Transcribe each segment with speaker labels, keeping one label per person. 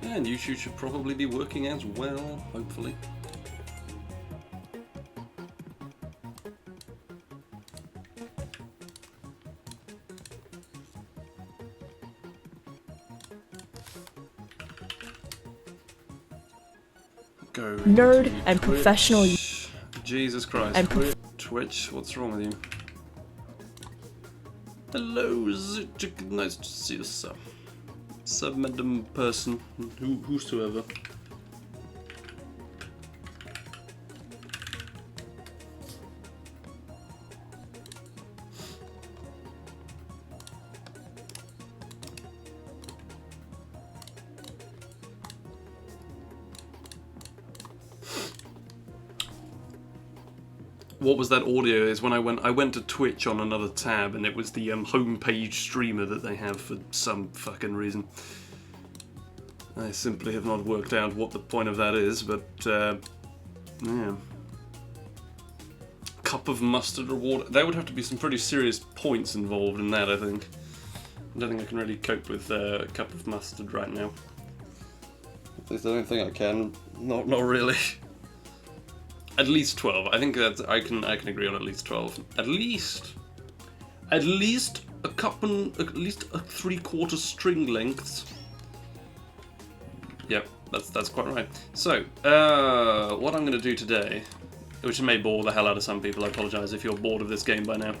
Speaker 1: And YouTube should probably be working as well, hopefully. Go
Speaker 2: nerd
Speaker 1: to
Speaker 2: and
Speaker 1: Twitch.
Speaker 2: professional.
Speaker 1: Jesus Christ.
Speaker 2: And
Speaker 1: Twitch, what's wrong with you? Hello, nice to see you, sir. Sub madam person, whosoever. What was that audio is when I went to Twitch on another tab, and it was the homepage streamer that they have for some fucking reason. I simply have not worked out what the point of that is, but yeah. Cup of mustard reward. There would have to be some pretty serious points involved in that, I think. I don't think I can really cope with a cup of mustard right now. At least I don't think I can. Not really. At least 12. I think that I can agree on at least 12. At least a cup and at least a 3/4 string lengths. Yep, that's quite right. So, what I'm going to do today, which may bore the hell out of some people, I apologise if you're bored of this game by now,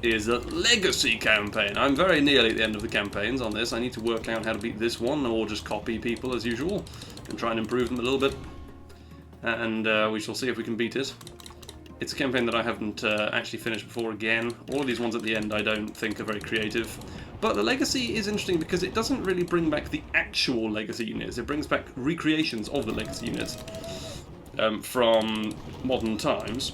Speaker 1: is a legacy campaign. I'm very nearly at the end of the campaigns on this. I need to work out how to beat this one, or just copy people as usual, and try and improve them a little bit. And we shall see if we can beat it. It's a campaign that I haven't actually finished before again. All of these ones at the end I don't think are very creative. But the Legacy is interesting because it doesn't really bring back the actual Legacy units. It brings back recreations of the Legacy units from modern times.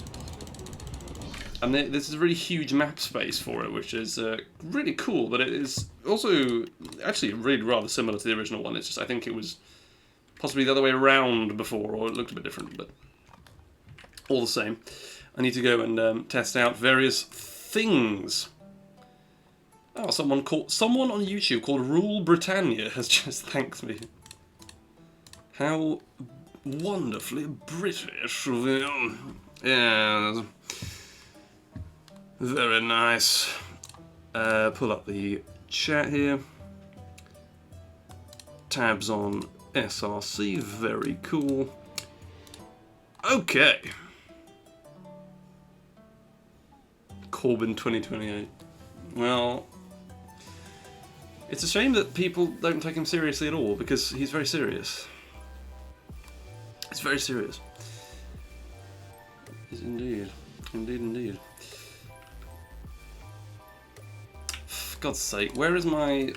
Speaker 1: And this is a really huge map space for it, which is really cool. But it is also actually really rather similar to the original one. It's just I think it was possibly the other way around before, or it looked a bit different, but all the same. I need to go and test out various things. Oh, someone on YouTube called Rule Britannia has just thanked me. How wonderfully British of him. Yeah, very nice. Pull up the chat here. Tabs on SRC, very cool. Okay. Corbyn 2028. Well, it's a shame that people don't take him seriously at all, because he's very serious. It's very serious. Yes, indeed. Indeed. For God's sake, where is my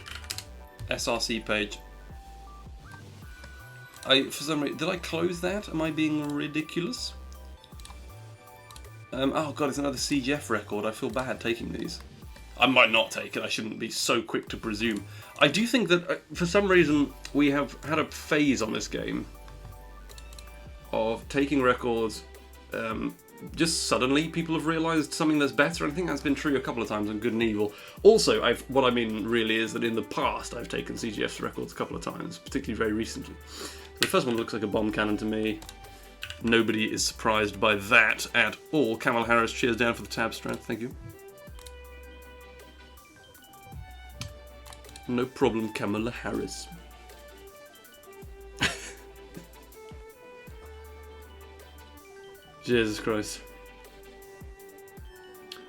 Speaker 1: SRC page? For some reason, did I close that? Am I being ridiculous? Oh god, it's another CGF record. I feel bad taking these. I might not take it. I shouldn't be so quick to presume. I do think that, for some reason, we have had a phase on this game of taking records. Just suddenly, people have realised something that's better. I think that's been true a couple of times on Good and Evil. Also, what I mean really is that in the past, I've taken CGF's records a couple of times, particularly very recently. The first one looks like a bomb cannon to me. Nobody is surprised by that at all. Camel Harris, cheers down for the tab strength, thank you. No problem, Kamala Harris. Jesus Christ.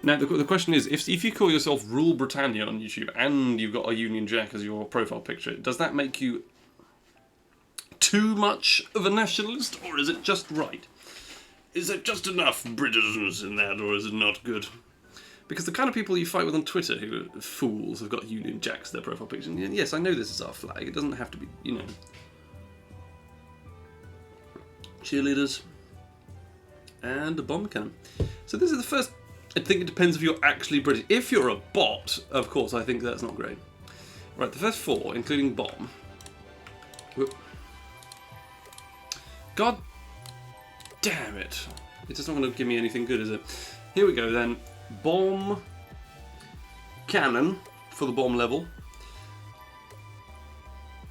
Speaker 1: Now, the question is, if you call yourself Rule Britannia on YouTube and you've got a Union Jack as your profile picture, does that make you too much of a nationalist, or is it just right? Is there just enough Britishness in that, or is it not good? Because the kind of people you fight with on Twitter who are fools have got Union Jacks as their profile picture. And yes, I know this is our flag. It doesn't have to be, you know. Cheerleaders. And a bomb cannon. So this is the first. I think it depends if you're actually British. If you're a bot, of course, I think that's not great. Right, the first four, including bomb. Whoop. God damn it. It's just not going to give me anything good, is it? here we go then. Bomb cannon for the bomb level.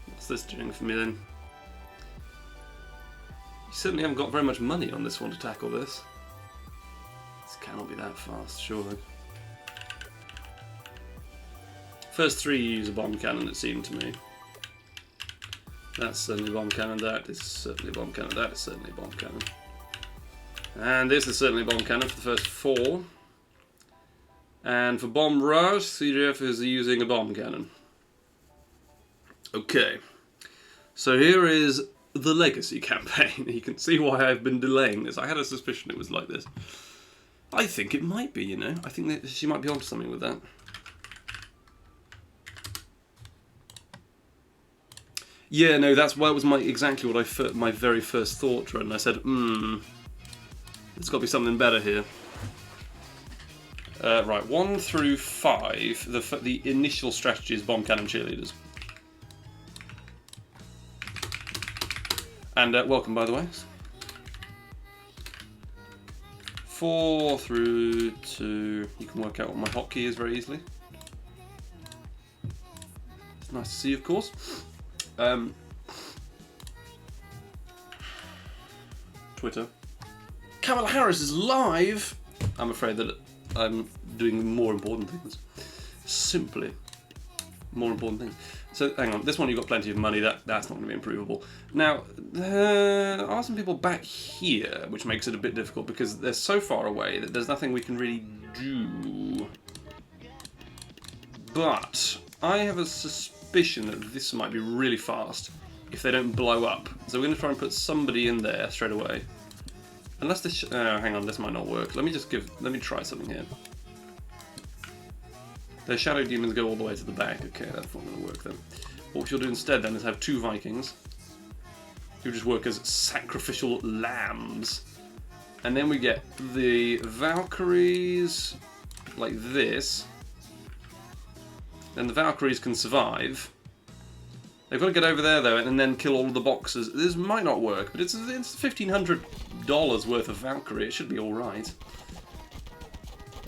Speaker 1: What's this doing for me then? You certainly haven't got very much money on this one to tackle this. This cannot be that fast, surely. First three use a bomb cannon, it seemed to me. That's certainly a bomb cannon, that is certainly a bomb cannon, that is certainly a bomb cannon. And this is certainly a bomb cannon for the first four. And for bomb rush, CGF is using a bomb cannon. Okay. So here is the Legacy campaign. You can see why I've been delaying this. I had a suspicion it was like this. I think it might be, you know. I think that she might be onto something with that. Yeah, no, that was exactly what my very first thought, and I said, there's got to be something better here. Right, 1 through 5, the initial strategy is bomb cannon cheerleaders. And welcome, by the way. 4 through 2, you can work out what my hotkey is very easily. It's nice to see, of course. Twitter. Kamala Harris is live! I'm afraid that I'm doing more important things. Simply more important things. So hang on, this one you've got plenty of money, that's not going to be improvable. Now, there are some people back here, which makes it a bit difficult because they're so far away that there's nothing we can really do. But I have a suspicion that this might be really fast if they don't blow up. So we're going to try and put somebody in there straight away. Unless this... hang on, this might not work. Let me try something here. Their shadow demons go all the way to the back. Okay, that's not going to work then. What we shall do instead then is have 2 Vikings who just work as sacrificial lambs. And then we get the Valkyries like this. Then the Valkyries can survive. They've got to get over there though and then kill all of the boxers. This might not work, but it's $1,500 worth of Valkyrie. It should be alright.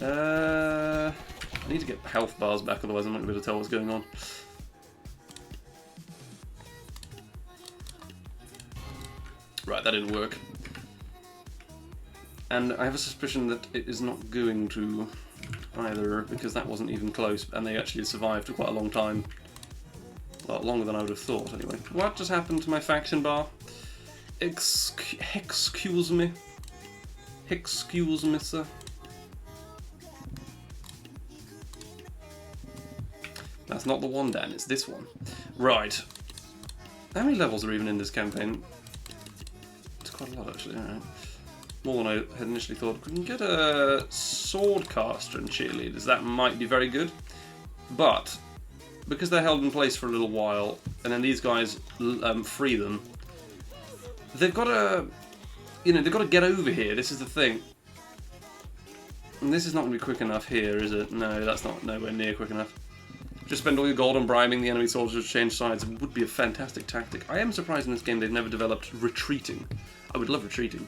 Speaker 1: I need to get health bars back, otherwise I'm not going to be able to tell what's going on. Right, that didn't work. And I have a suspicion that it is not going to either, because that wasn't even close, and they actually survived for quite a long time. A lot longer than I would have thought, anyway. What just happened to my faction bar? Excuse me. Excuse me, sir. That's not the one, Dan, it's this one. Right. How many levels are even in this campaign? It's quite a lot, actually, alright. More than I had initially thought. We can get a swordcaster and cheerleaders. That might be very good. But, because they're held in place for a little while, and then these guys free them, they've got to, they've got to get over here. This is the thing. And this is not going to be quick enough here, is it? No, that's not nowhere near quick enough. Just spend all your gold on bribing the enemy soldiers to change sides. It would be a fantastic tactic. I am surprised in this game they've never developed retreating. I would love retreating.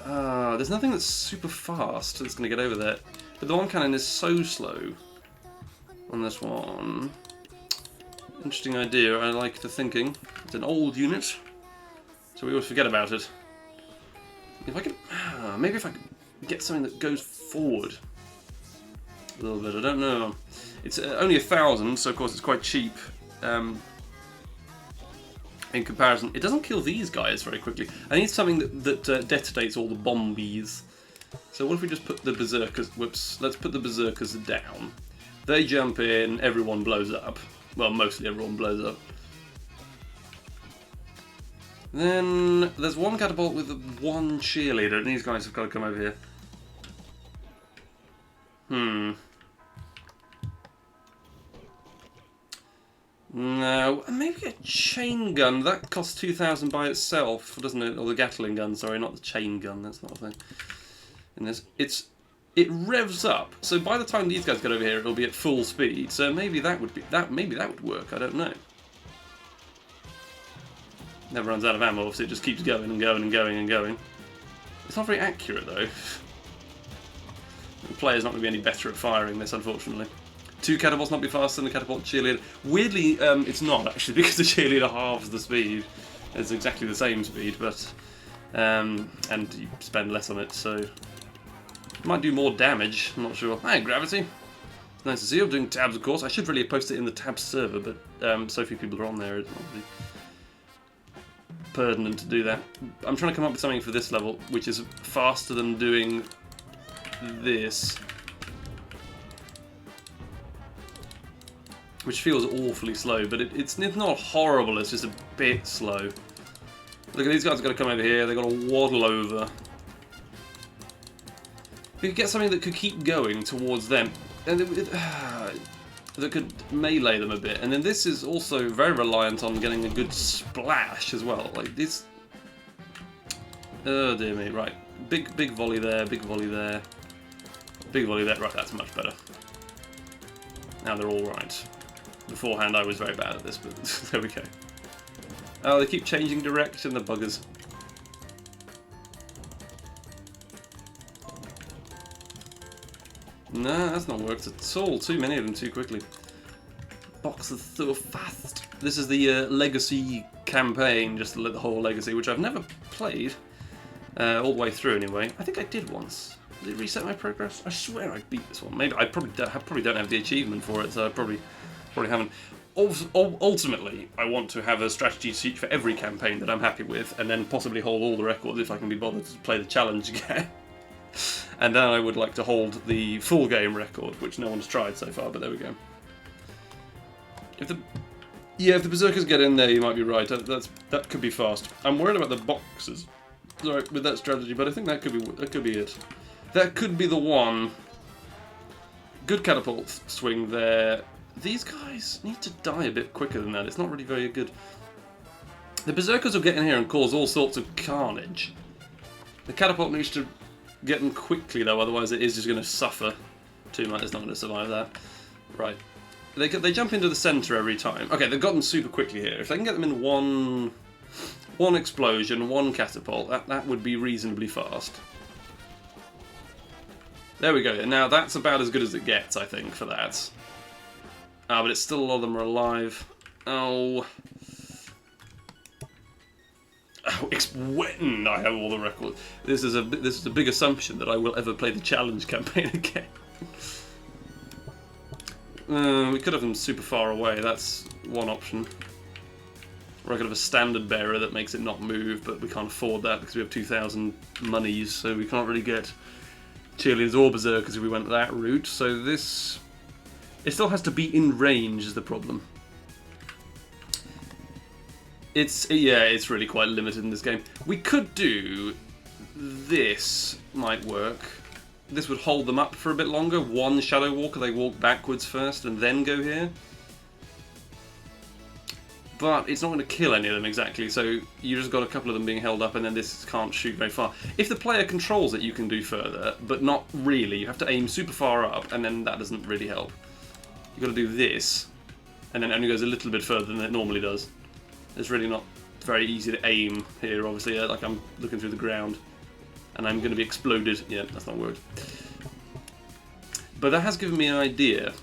Speaker 1: There's nothing that's super fast that's going to get over there. But the bomb cannon is so slow on this one. Interesting idea. I like the thinking. It's an old unit, so we always forget about it. If I could... maybe if I could get something that goes forward a little bit. I don't know. It's only 1,000, so of course it's quite cheap. In comparison, it doesn't kill these guys very quickly. I need something that detonates all the bombies. So what if we just put the berserkers... Whoops. Let's put the berserkers down. They jump in, everyone blows up. Well, mostly everyone blows up. Then there's one catapult with one cheerleader, and these guys have got to come over here. No, maybe a chain gun. That costs 2,000 by itself, doesn't it? Or the Gatling gun, sorry, not the chain gun. That's not a thing. In this, it revs up. So by the time these guys get over here, it'll be at full speed. So maybe that would be maybe that would work. I don't know. Never runs out of ammo. Obviously, it just keeps going and going and going and going. It's not very accurate though. The player's not going to be any better at firing this, unfortunately. 2 catapults not be faster than the catapult cheerleader. Weirdly, it's not, actually, because the cheerleader halves the speed. It's exactly the same speed, but... and you spend less on it, so... It might do more damage, I'm not sure. Hi, Gravity! Nice to see you. I'm doing tabs, of course. I should really post it in the tabs server, but so few people are on there, it's not really pertinent to do that. I'm trying to come up with something for this level, which is faster than doing this. Which feels awfully slow, but it's not horrible, it's just a bit slow. Look at these guys, got to come over here, they've got to waddle over. We could get something that could keep going towards them, and that could melee them a bit. And then this is also very reliant on getting a good splash as well. Like this. Oh dear me! Right, big volley there, big volley there, big volley there. Right, that's much better. Now they're all right. Beforehand, I was very bad at this, but there we go. Oh, they keep changing direction, the buggers. No, that's not worked at all. Too many of them too quickly. Boxes so fast. This is the Legacy campaign, just the whole Legacy, which I've never played all the way through anyway. I think I did once. Did it reset my progress? I swear I beat this one. Maybe I probably don't have the achievement for it, so I probably haven't. Ultimately, I want to have a strategy sheet for every campaign that I'm happy with, and then possibly hold all the records if I can be bothered to play the challenge again. And then I would like to hold the full game record, which no one's tried so far, but there we go. If the Berserkers get in there, you might be right. That could be fast. I'm worried about the boxes, sorry, with that strategy, but I think that could be it. That could be the one. Good catapult swing there. These guys need to die a bit quicker than that. It's not really very good. The Berserkers will get in here and cause all sorts of carnage. The catapult needs to get in quickly though, otherwise it is just going to suffer too much. It's not going to survive that. Right. They jump into the centre every time. Okay, they've gotten super quickly here. If they can get them in one explosion, one catapult, that would be reasonably fast. There we go. And now that's about as good as it gets, I think, for that. But it's still a lot of them are alive. Oh, it's when I have all the records. This is a big assumption that I will ever play the challenge campaign again. We could have them super far away. That's one option. Or I could have a standard bearer that makes it not move, but we can't afford that because we have 2,000 monies, so we can't really get cheerleaders or berserkers if we went that route. So this, it still has to be in range is the problem. It's really quite limited in this game. We could do this, might work. This would hold them up for a bit longer. One Shadow Walker, they walk backwards first and then go here. But it's not going to kill any of them exactly, so you just got a couple of them being held up and then this can't shoot very far. If the player controls it, you can do further, but not really. You have to aim super far up and then that doesn't really help. You've got to do this, and then it only goes a little bit further than it normally does. It's really not very easy to aim here, obviously. Like I'm looking through the ground and I'm going to be exploded. Yeah, that's not worked. But that has given me an idea.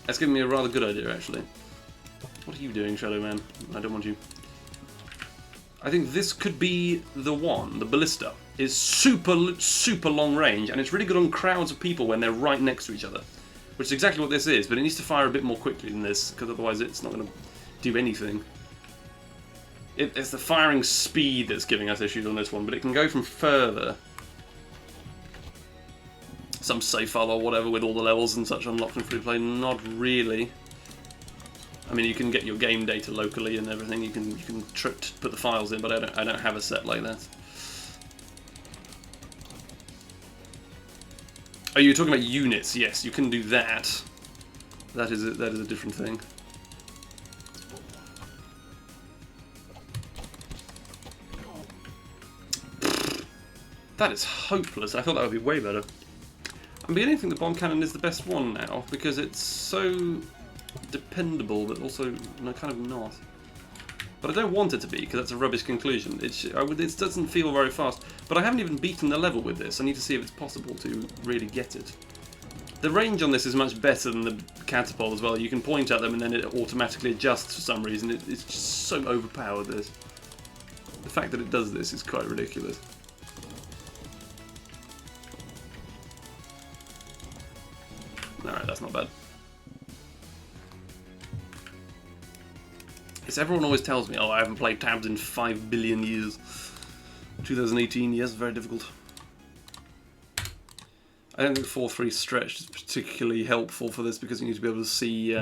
Speaker 1: That's given me a rather good idea, actually. What are you doing, Shadow Man? I don't want you. I think this could be the one. The ballista is super long range, and it's really good on crowds of people when they're right next to each other, which is exactly what this is. But it needs to fire a bit more quickly than this, because otherwise it's not going to do anything. It's the firing speed that's giving us issues on this one, but it can go from further. Some save file or whatever with all the levels and such unlocked from free play. Not really. I mean, you can get your game data locally and everything. You can put the files in, but I don't have a set like that. Oh, you're talking about units? Yes, you can do that. That is a different thing. That is hopeless. I thought that would be way better. I'm beginning to think the bomb cannon is the best one now because it's so dependable, but also kind of not. But I don't want it to be, because that's a rubbish conclusion. It doesn't feel very fast. But I haven't even beaten the level with this. I need to see if it's possible to really get it. The range on this is much better than the catapult as well. You can point at them and then it automatically adjusts for some reason. It's just so overpowered, this. The fact that it does this is quite ridiculous. Alright, that's not bad. Yes, everyone always tells me, oh, I haven't played tabs in 5 billion years. 2018, yes, very difficult. I don't think 4-3 stretch is particularly helpful for this because you need to be able to see...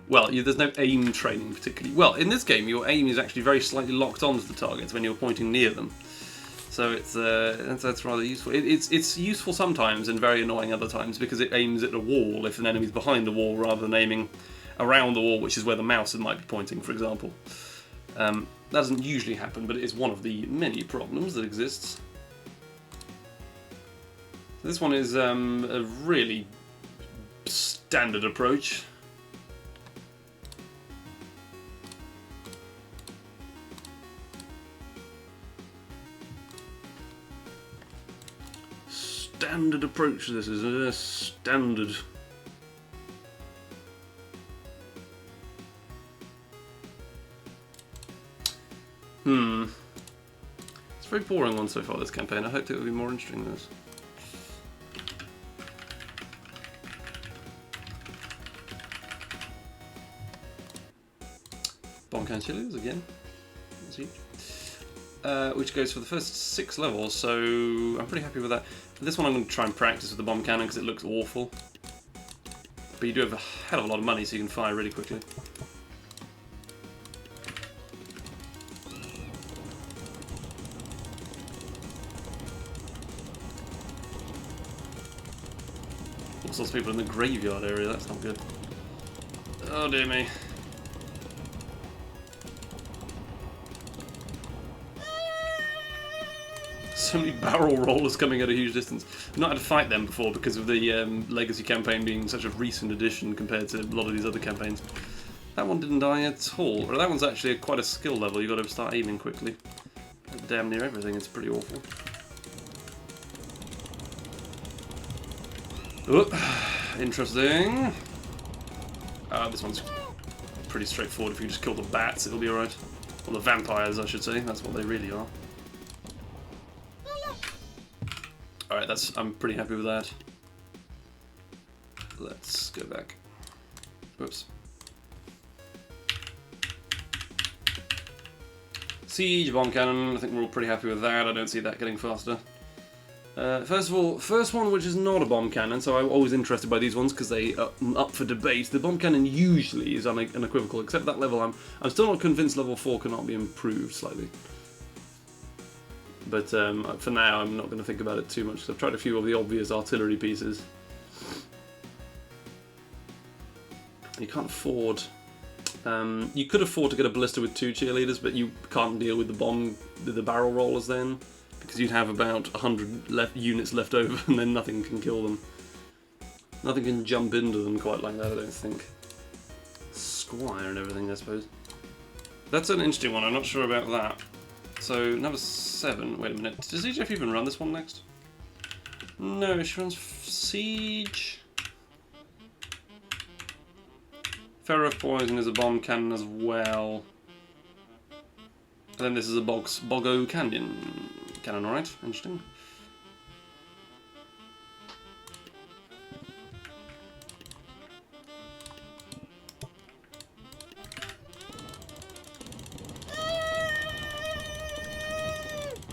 Speaker 1: well, there's no aim training particularly. Well, in this game, your aim is actually very slightly locked onto the targets when you're pointing near them. So that's rather useful. It's useful sometimes and very annoying other times because it aims at a wall if an enemy's behind the wall rather than aiming around the wall, which is where the mouse might be pointing, for example. That doesn't usually happen, but it is one of the many problems that exists. So this one is a really standard approach. Standard approach, this is a standard. It's a very boring one so far, this campaign. I hoped it would be more interesting than this. Bomb can chilies again. That's huge. Which goes for the first 6 levels, so I'm pretty happy with that. For this one I'm going to try and practice with the bomb cannon because it looks awful. But you do have a hell of a lot of money so you can fire really quickly. All sorts of people in the graveyard area, that's not good. Oh dear me. So many barrel rollers coming at a huge distance. I've not had to fight them before because of the Legacy campaign being such a recent addition compared to a lot of these other campaigns. That one didn't die at all. Or that one's actually quite a skill level. You've got to start aiming quickly. At damn near everything. It's pretty awful. Oh, interesting. This one's pretty straightforward. If you just kill the bats, it'll be alright. Or the vampires, I should say. That's what they really are. Alright, I'm pretty happy with that. Let's go back. Whoops. Siege bomb cannon, I think we're all pretty happy with that. I don't see that getting faster. First of all, first one which is not a bomb cannon, so I'm always interested by these ones because they are up for debate. The bomb cannon usually is unequivocal, except that level I'm still not convinced level 4 cannot be improved slightly. But for now, I'm not going to think about it too much, because I've tried a few of the obvious artillery pieces. You can't afford... you could afford to get a ballista with 2 cheerleaders, but you can't deal with the barrel rollers then, because you'd have about 100 units left over, and then nothing can kill them. Nothing can jump into them quite like that, I don't think. Squire and everything, I suppose. That's an interesting one, I'm not sure about that. So, number 7, wait a minute, does EJF even run this one next? No, she runs Siege. Feral of Poison is a bomb cannon as well. And then this is a Boggo Canyon cannon, alright, interesting.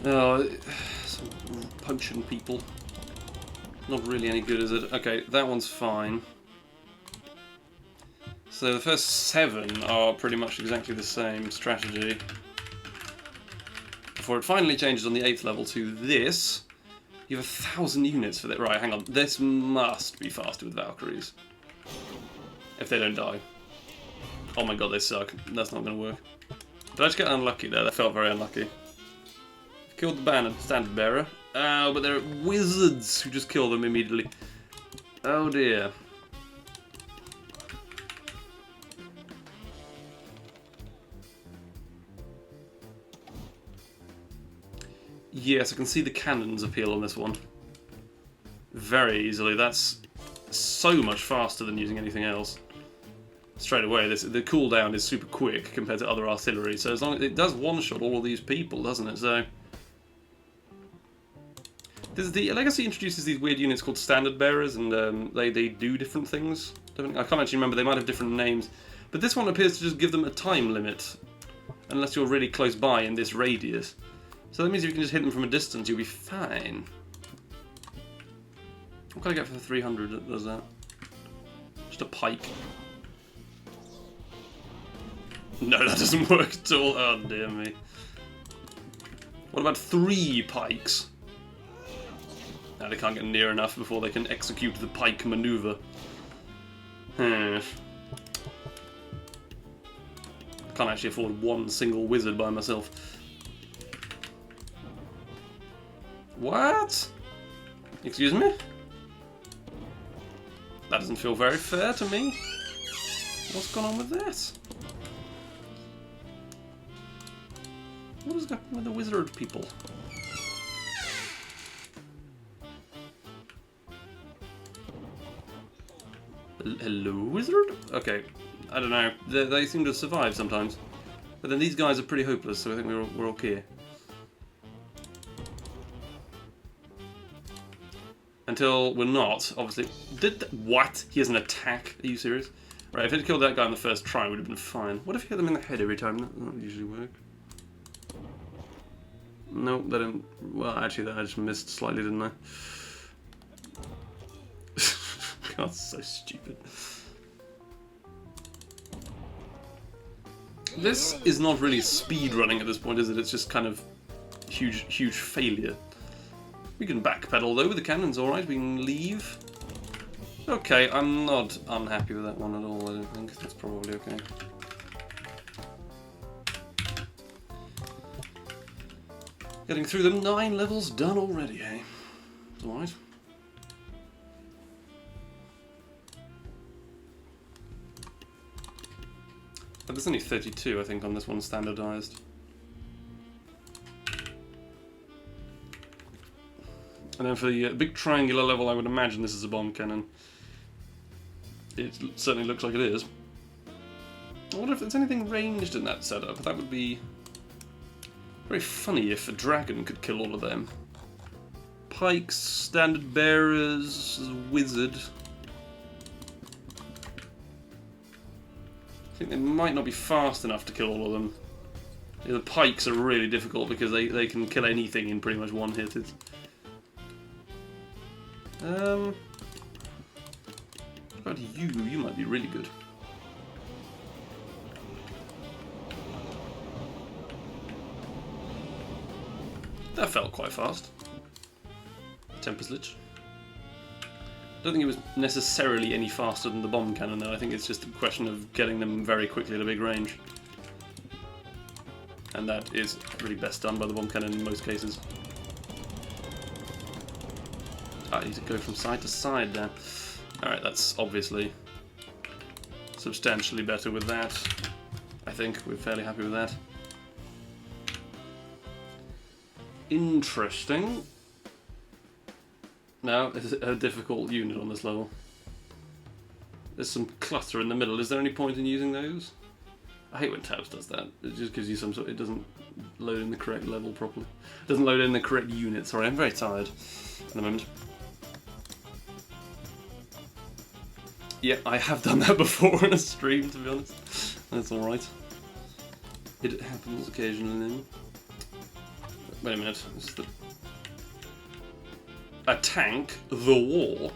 Speaker 1: Oh, some potion people. Not really any good, is it? Okay, that one's fine. So the first 7 are pretty much exactly the same strategy. Before it finally changes on the 8th level to this. You have 1,000 units for that. Right, hang on. This must be faster with Valkyries. If they don't die. Oh my god, they suck. That's not going to work. Did I just get unlucky there? That felt very unlucky. Killed the standard bearer. Oh, but there are wizards who just kill them immediately. Oh dear. yes, I can see the cannons appeal on this one. Very easily. That's so much faster than using anything else. Straight away, the cooldown is super quick compared to other artillery, so as long as it does one-shot all of these people, doesn't it? So the Legacy introduces these weird units called standard bearers, and they do different things. I can't actually remember. They might have different names, but this one appears to just give them a time limit, unless you're really close by in this radius. So that means if you can just hit them from a distance, you'll be fine. What can I get for 300 that does that? Just a pike. No, that doesn't work at all. Oh, dear me. What about 3 pikes? Now they can't get near enough before they can execute the pike maneuver. Can't actually afford one single wizard by myself. What? Excuse me? That doesn't feel very fair to me. What's going on with that? What is going on with the wizard people? Hello, wizard? Okay, I don't know. They seem to survive sometimes. But then these guys are pretty hopeless, so I think we're okay. Until we're not, obviously. What? He has an attack? Are you serious? Right, if he'd killed that guy on the first try, it would have been fine. What if he hit them in the head every time? That doesn't usually work. No, that didn't. Well, actually, I just missed slightly, didn't I? God, so stupid. This is not really speed running at this point, is it? It's just kind of huge failure. We can backpedal though with the cannons, alright, we can leave. Okay, I'm not unhappy with that one at all, I don't think. That's probably okay. Getting through them 9 levels done already, eh? Alright. But there's only 32, I think, on this one standardized. And then for the big triangular level, I would imagine this is a bomb cannon. It certainly looks like it is. I wonder if there's anything ranged in that setup. That would be very funny if a dragon could kill all of them. Pikes, standard bearers, wizard. I think they might not be fast enough to kill all of them. Yeah, the pikes are really difficult because they can kill anything in pretty much one hit. What about you? You might be really good. That felt quite fast. Tempest Lich. I don't think it was necessarily any faster than the bomb cannon though. I think it's just a question of getting them very quickly at a big range. And that is really best done by the bomb cannon in most cases. I need to go from side to side there. Alright, that's obviously substantially better with that. I think we're fairly happy with that. Interesting. Now, it's a difficult unit on this level. There's some clutter in the middle. Is there any point in using those? I hate when tabs does that. It just gives you some sort. It doesn't load in the correct level properly. It doesn't load in the correct unit. Sorry, I'm very tired at the moment. Yeah, I have done that before in a stream, to be honest. That's alright. It happens occasionally. Wait a minute. This is the... A tank? The war?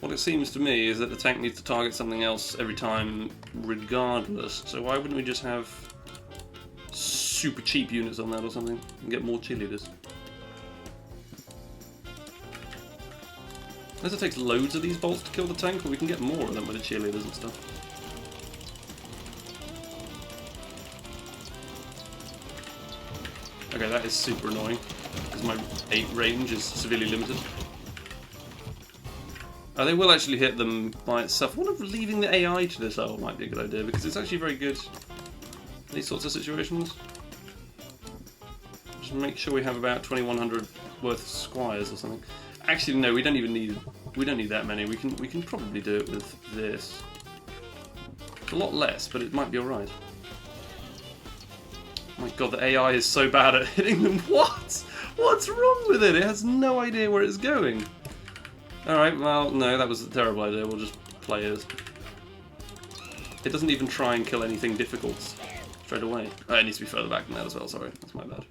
Speaker 1: What it seems to me is that the tank needs to target something else every time, regardless. So why wouldn't we just have super cheap units on that or something and get more cheerleaders? Unless it takes loads of these bolts to kill the tank, but we can get more of them with the cheerleaders and stuff. Okay, that is super annoying, because my 8 range is severely limited. They will actually hit them by itself. I wonder if leaving the AI to this level might be a good idea, because it's actually very good in these sorts of situations. Just Just make sure we have about 2,100 worth of squires or something. Actually, no, we don't need that many. We can probably do it with this. It's a lot less, but it might be alright. Oh my god, the AI is so bad at hitting them. What? What's wrong with it? It has no idea where it's going. Alright, well, no, that was a terrible idea. We'll just play as. It doesn't even try and kill anything difficult straight away. Oh, it needs to be further back than that as well, sorry. That's my bad.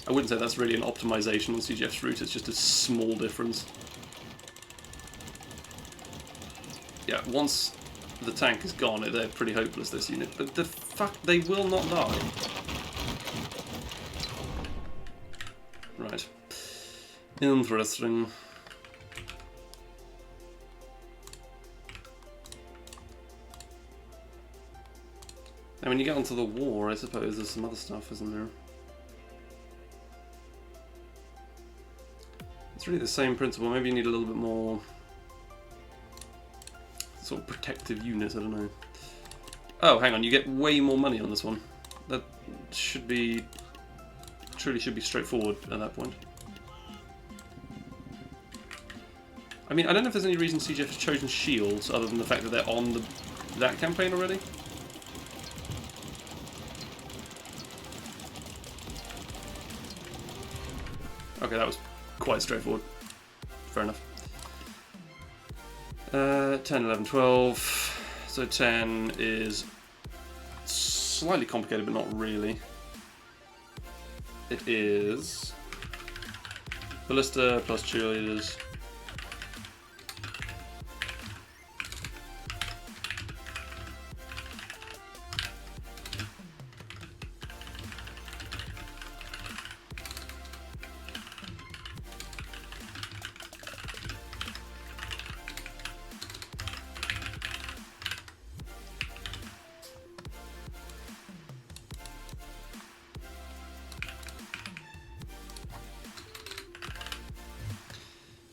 Speaker 1: I wouldn't say that's really an optimization on CGF's route, it's just a small difference. Yeah, once the tank is gone, they're pretty hopeless, this unit. But the fuck, they will not die. Right. Interesting. And when you get onto the war, I suppose there's some other stuff, isn't there? It's really the same principle. Maybe you need a little bit more sort of protective units, I don't know. Oh, hang on, you get way more money on this one. That should be... truly should be straightforward at that point. I mean, I don't know if there's any reason CGF has chosen shields other than the fact that they're on that campaign already. Okay, that was quite straightforward. Fair enough. 10, 11, 12. So 10 is slightly complicated, but not really. It is ballista plus cheerleaders.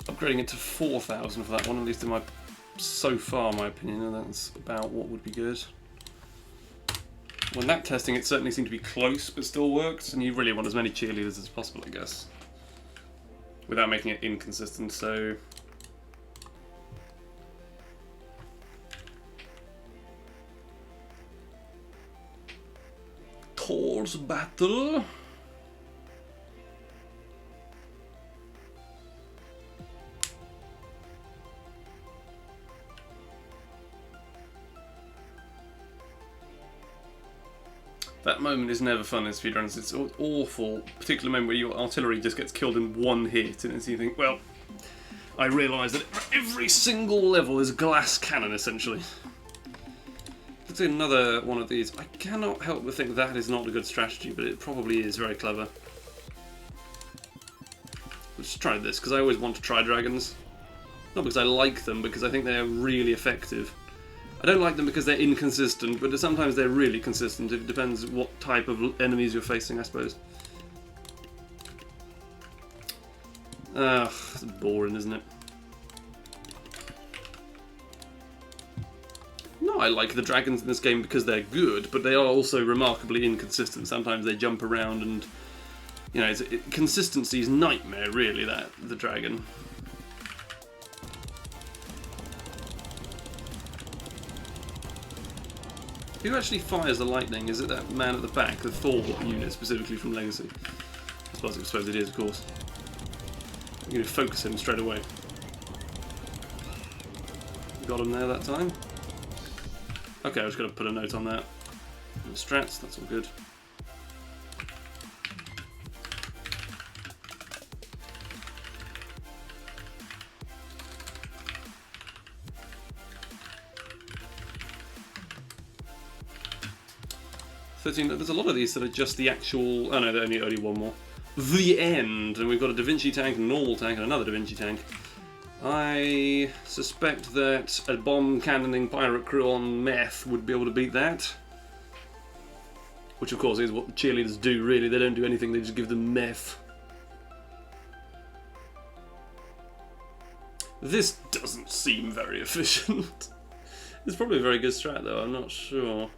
Speaker 1: Upgrading it to 4,000 for that one, at least in my so far my opinion, and that's about what would be good. When that testing, it certainly seemed to be close, but still worked, and you really want as many cheerleaders as possible, I guess, without making it inconsistent. So Thor's battle. That moment is never fun in speedruns. It's an awful, particular moment where your artillery just gets killed in one hit, and you think, well, I realise that every single level is a glass cannon, essentially. Let's do another one of these. I cannot help but think that is not a good strategy, but it probably is very clever. Let's try this, because I always want to try dragons. Not because I like them, because I think they are really effective. I don't like them because they're inconsistent, but sometimes they're really consistent. It depends what type of enemies you're facing, I suppose. Ugh, it's boring, isn't it? No, I like the dragons in this game because they're good, but they are also remarkably inconsistent. Sometimes they jump around and, you know, consistency's nightmare, really, the dragon. Who actually fires the lightning? Is it that man at the back, the Thor unit, specifically from Legacy? I suppose it is, of course. I'm going to focus him straight away. Got him there that time. Okay, I was going to put a note on that. And strats, that's all good. There's a lot of these that are just the actual... Oh no, there's only one more. The end! And we've got a Da Vinci tank, a normal tank, and another Da Vinci tank. I suspect that a bomb cannoning pirate crew on meth would be able to beat that. Which of course is what the cheerleaders do, really. They don't do anything, they just give them meth. This doesn't seem very efficient. It's probably a very good strat though, I'm not sure.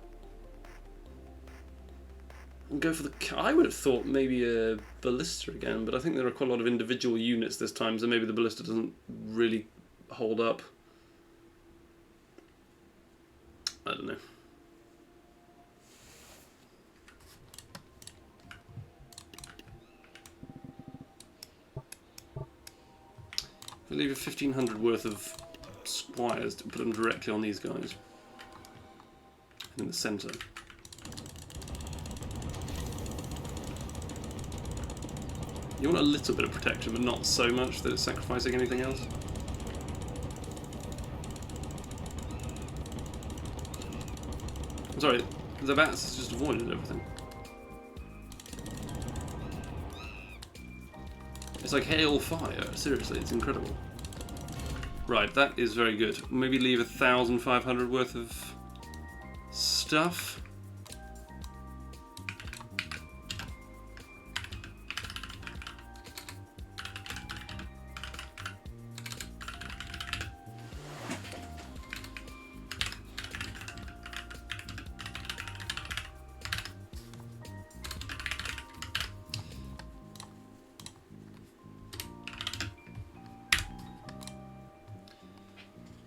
Speaker 1: go for the... I would have thought maybe a ballista again, but I think there are quite a lot of individual units this time, so maybe the ballista doesn't really hold up. I don't know. I leave a 1,500 worth of squires to put them directly on these guys. In the centre. You want a little bit of protection, but not so much that it's sacrificing anything else. I'm sorry, the bats just avoided everything. It's like hail fire, seriously, it's incredible. Right, that is very good. Maybe leave 1,500 worth of stuff.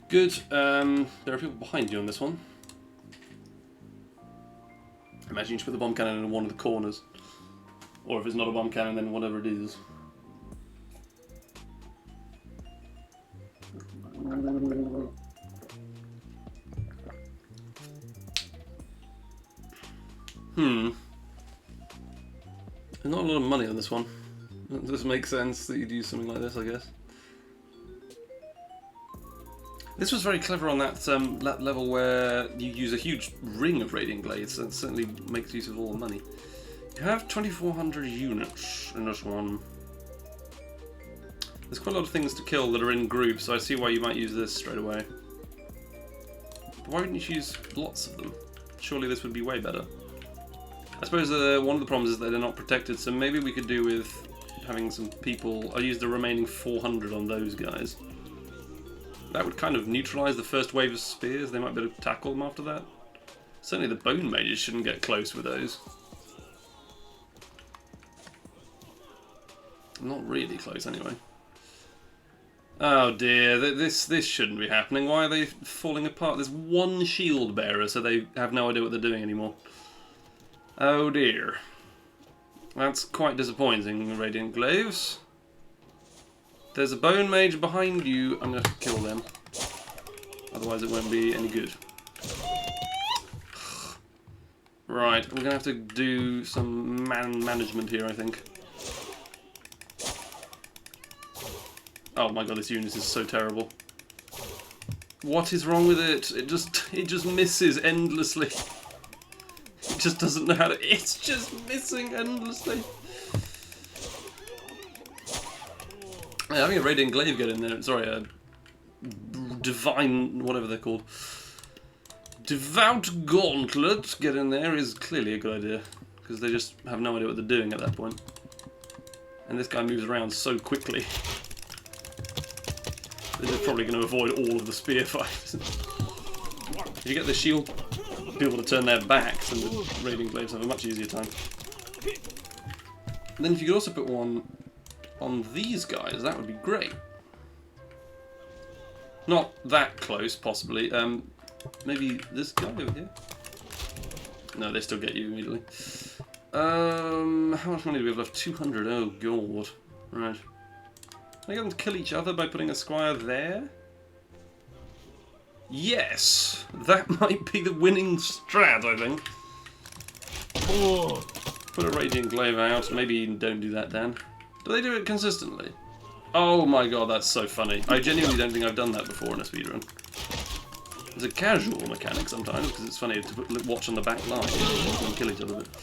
Speaker 1: Good. There are people behind you on this one. Imagine you just put the bomb cannon in one of the corners. Or if it's not a bomb cannon, then whatever it is. There's not a lot of money on this one. It does make sense that you'd use something like this, I guess. This was very clever on that level where you use a huge ring of radiant glades. That certainly makes use of all the money. You have 2,400 units in this one. There's quite a lot of things to kill that are in groups, so I see why you might use this straight away. But why wouldn't you use lots of them? Surely this would be way better. I suppose one of the problems is that they're not protected, so maybe we could do with having some people... I'll use the remaining 400 on those guys. That would kind of neutralise the first wave of spears. They might be able to tackle them after that. Certainly the bone mages shouldn't get close with those. Not really close anyway. Oh dear, this shouldn't be happening. Why are they falling apart? There's one shield bearer, so they have no idea what they're doing anymore. Oh dear. That's quite disappointing, Radiant Glaives. There's a bone mage behind you. I'm going to have to kill them. Otherwise it won't be any good. Right, we're going to have to do some management here, I think. Oh my god, this unit is so terrible. What is wrong with it? It just misses endlessly. It just doesn't know how to... It's just missing endlessly. Yeah, having a Radiant Glaive get in there, sorry, a Divine, whatever they're called. Devout Gauntlet get in there is clearly a good idea. Because they just have no idea what they're doing at that point. And this guy moves around so quickly. They're probably going to avoid all of the spear fights. If you get the shield people to turn their backs, and the Radiant Glaives have a much easier time. And then if you could also put one on these guys, that would be great. Not that close, possibly. Maybe this guy over here? No, they still get you immediately. How much money do we have left? 200. Oh, God. Right. Can I get them to kill each other by putting a squire there? Yes! That might be the winning strat, I think. Oh. Put a Radiant Glaive out. Maybe don't do that, Dan. Do they do it consistently? Oh my god, that's so funny. I genuinely don't think I've done that before in a speedrun. It's a casual mechanic sometimes, because it's funny to watch on the back line and kill each other with it.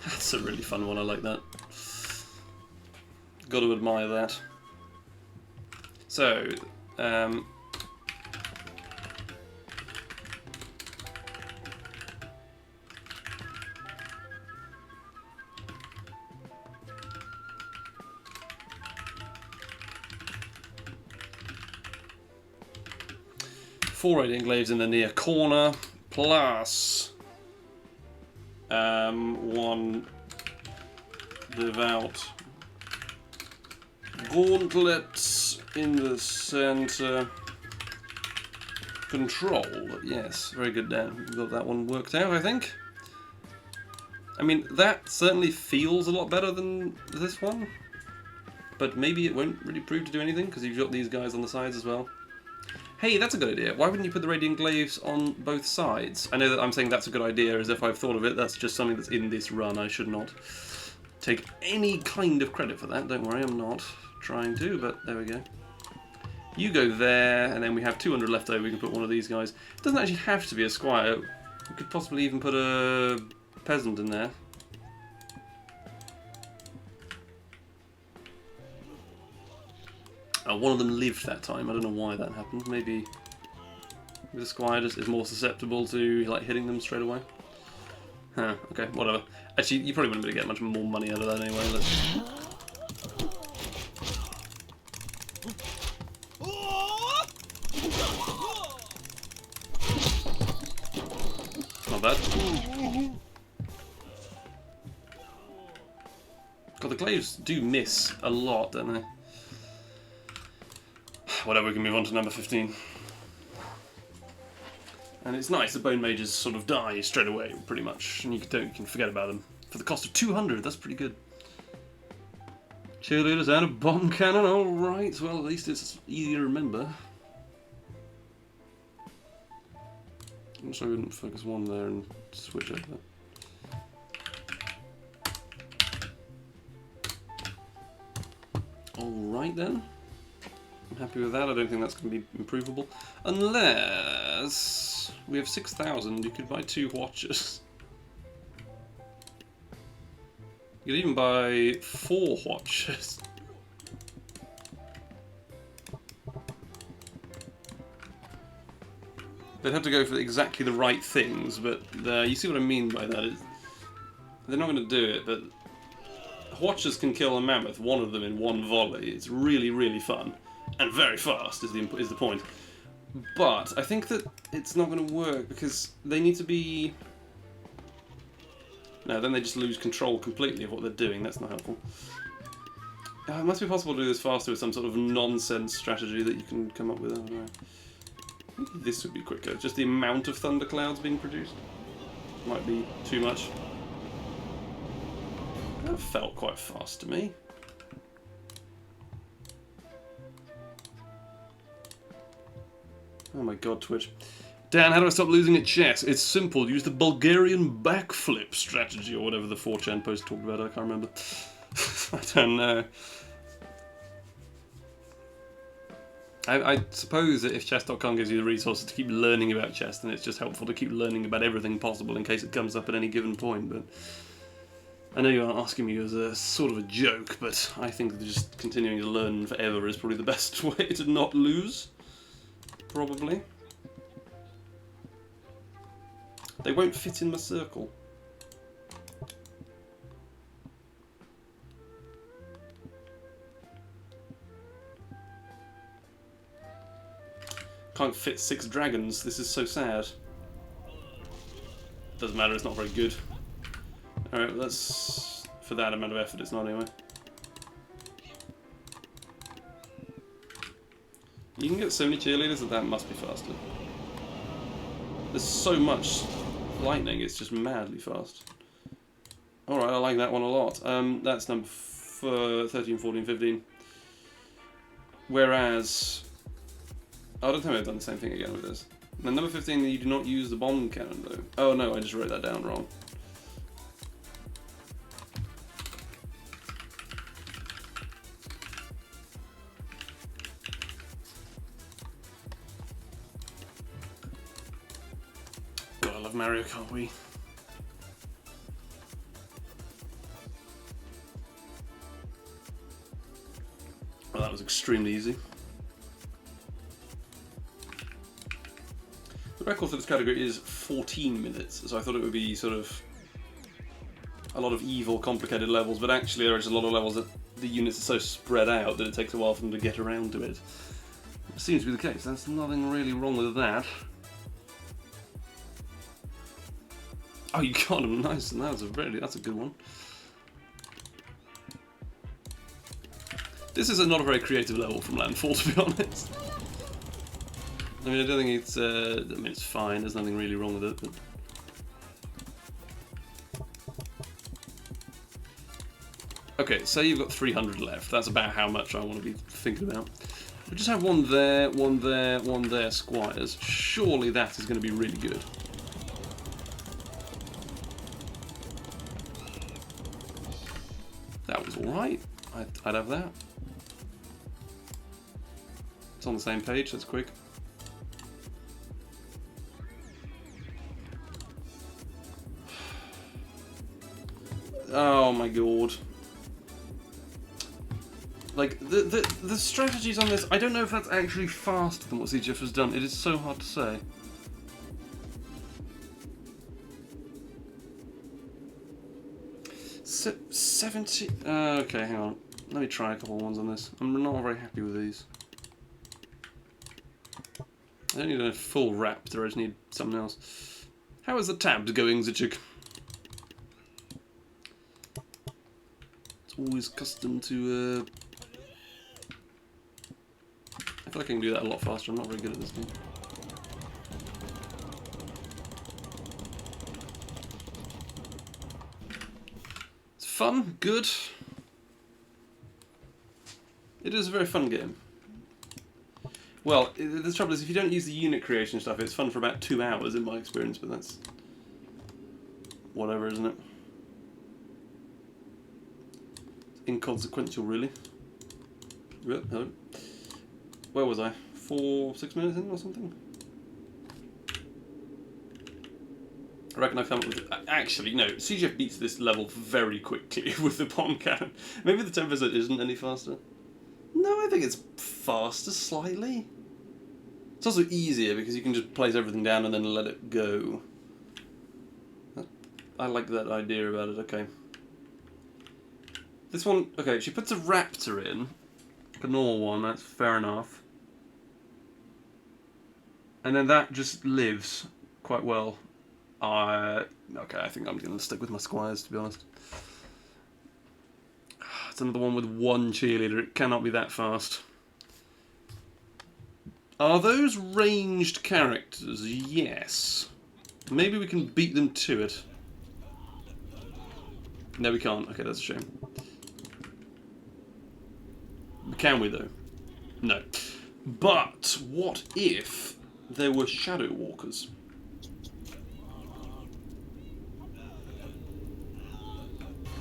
Speaker 1: That's a really fun one, I like that. Got to admire that. So, 4 radiant glaives in the near corner, plus 1 devout gauntlets in the center. Control, yes, very good, Dan. We've got that one worked out, I think. I mean, that certainly feels a lot better than this one, but maybe it won't really prove to do anything because you've got these guys on the sides as well. Hey, that's a good idea. Why wouldn't you put the radiant glaives on both sides? I know that I'm saying that's a good idea as if I've thought of it. That's just something that's in this run. I should not take any kind of credit for that. Don't worry, I'm not trying to, but there we go. You go there, and then we have 200 left over. We can put one of these guys. It doesn't actually have to be a squire. We could possibly even put a peasant in there. One of them lived that time. I don't know why that happened. Maybe the squire just is more susceptible to like hitting them straight away. Huh, okay, whatever. Actually, you probably wouldn't be able to get much more money out of that anyway. Not bad. God, the glaives do miss a lot, don't they? Whatever, we can move on to number 15. And it's nice, the bone mages sort of die straight away, pretty much, and you can forget about them. For the cost of 200, that's pretty good. Cheerleaders and a bomb cannon, alright, well at least it's easy to remember. I'm sorry we didn't focus one there and switch over. Alright then. I'm happy with that. I don't think that's going to be improvable. Unless we have 6,000, you could buy 2 watches. You could even buy 4 watches. They'd have to go for exactly the right things, but you see what I mean by that. They're not going to do it, but watches can kill a mammoth, one of them in one volley. It's really, really fun. And very fast is the point. But I think that it's not going to work because they need to be... No, then they just lose control completely of what they're doing. That's not helpful. It must be possible to do this faster with some sort of nonsense strategy that you can come up with. I don't know. I think this would be quicker. Just the amount of thunderclouds being produced might be too much. That felt quite fast to me. Oh my god, Twitch. Dan, how do I stop losing at chess? It's simple. Use the Bulgarian backflip strategy, or whatever the 4chan post talked about. I can't remember. I don't know. I suppose that if chess.com gives you the resources to keep learning about chess, then it's just helpful to keep learning about everything possible in case it comes up at any given point. But I know you aren't asking me as a sort of a joke, but I think that just continuing to learn forever is probably the best way to not lose. Probably. They won't fit in the circle. Can't fit 6 dragons. This is so sad. Doesn't matter, it's not very good. Alright, let's... For that amount of effort, it's not anyway. You can get so many cheerleaders that must be faster. There's so much lightning, it's just madly fast. Alright, I like that one a lot. That's number 13, 14, 15. Whereas... I don't think I've done the same thing again with this. And number 15, you do not use the bomb cannon though. Oh no, I just wrote that down wrong. God, I love Mario Kart Wii. Well, that was extremely easy. The record for this category is 14 minutes, so I thought it would be sort of a lot of evil, complicated levels, but actually there is a lot of levels that the units are so spread out that it takes a while for them to get around to it. Seems to be the case. There's nothing really wrong with that. Oh, you got him nice, and that's a good one. This is not a very creative level from Landfall, to be honest. I mean, I don't think it's. I mean, it's fine. There's nothing really wrong with it. But... Okay, say you've got 300 left. That's about how much I want to be thinking about. We just have one there, one there, one there, squires. Surely that is going to be really good. That was alright. I'd have that. It's on the same page, that's quick. Oh my god. Like, the strategies on this, I don't know if that's actually faster than what CGF has done. It is so hard to say. So, 70... okay, hang on. Let me try a couple of ones on this. I'm not very happy with these. I don't need a full raptor, I just need something else. How is the tabs going, Zichik? It's always custom to... I feel like I can do that a lot faster. I'm not very good at this game. It's fun, good. It is a very fun game. Well, the trouble is, if you don't use the unit creation stuff, it's fun for about 2 hours in my experience, but that's... whatever, isn't it? It's inconsequential, really. Yep, hello. Where was I? 6 minutes in or something? I reckon I've come up with... Actually, no, CGF beats this level very quickly with the bomb cannon. Maybe the 10% isn't any faster. No, I think it's faster slightly. It's also easier because you can just place everything down and then let it go. I like that idea about it, okay. This one, okay, she puts a raptor in. A normal one, that's fair enough. And then that just lives quite well. Okay, I think I'm going to stick with my squires, to be honest. It's another one with one cheerleader. It cannot be that fast. Are those ranged characters? Yes. Maybe we can beat them to it. No, we can't. Okay, that's a shame. Can we, though? No. But what if there were shadow walkers?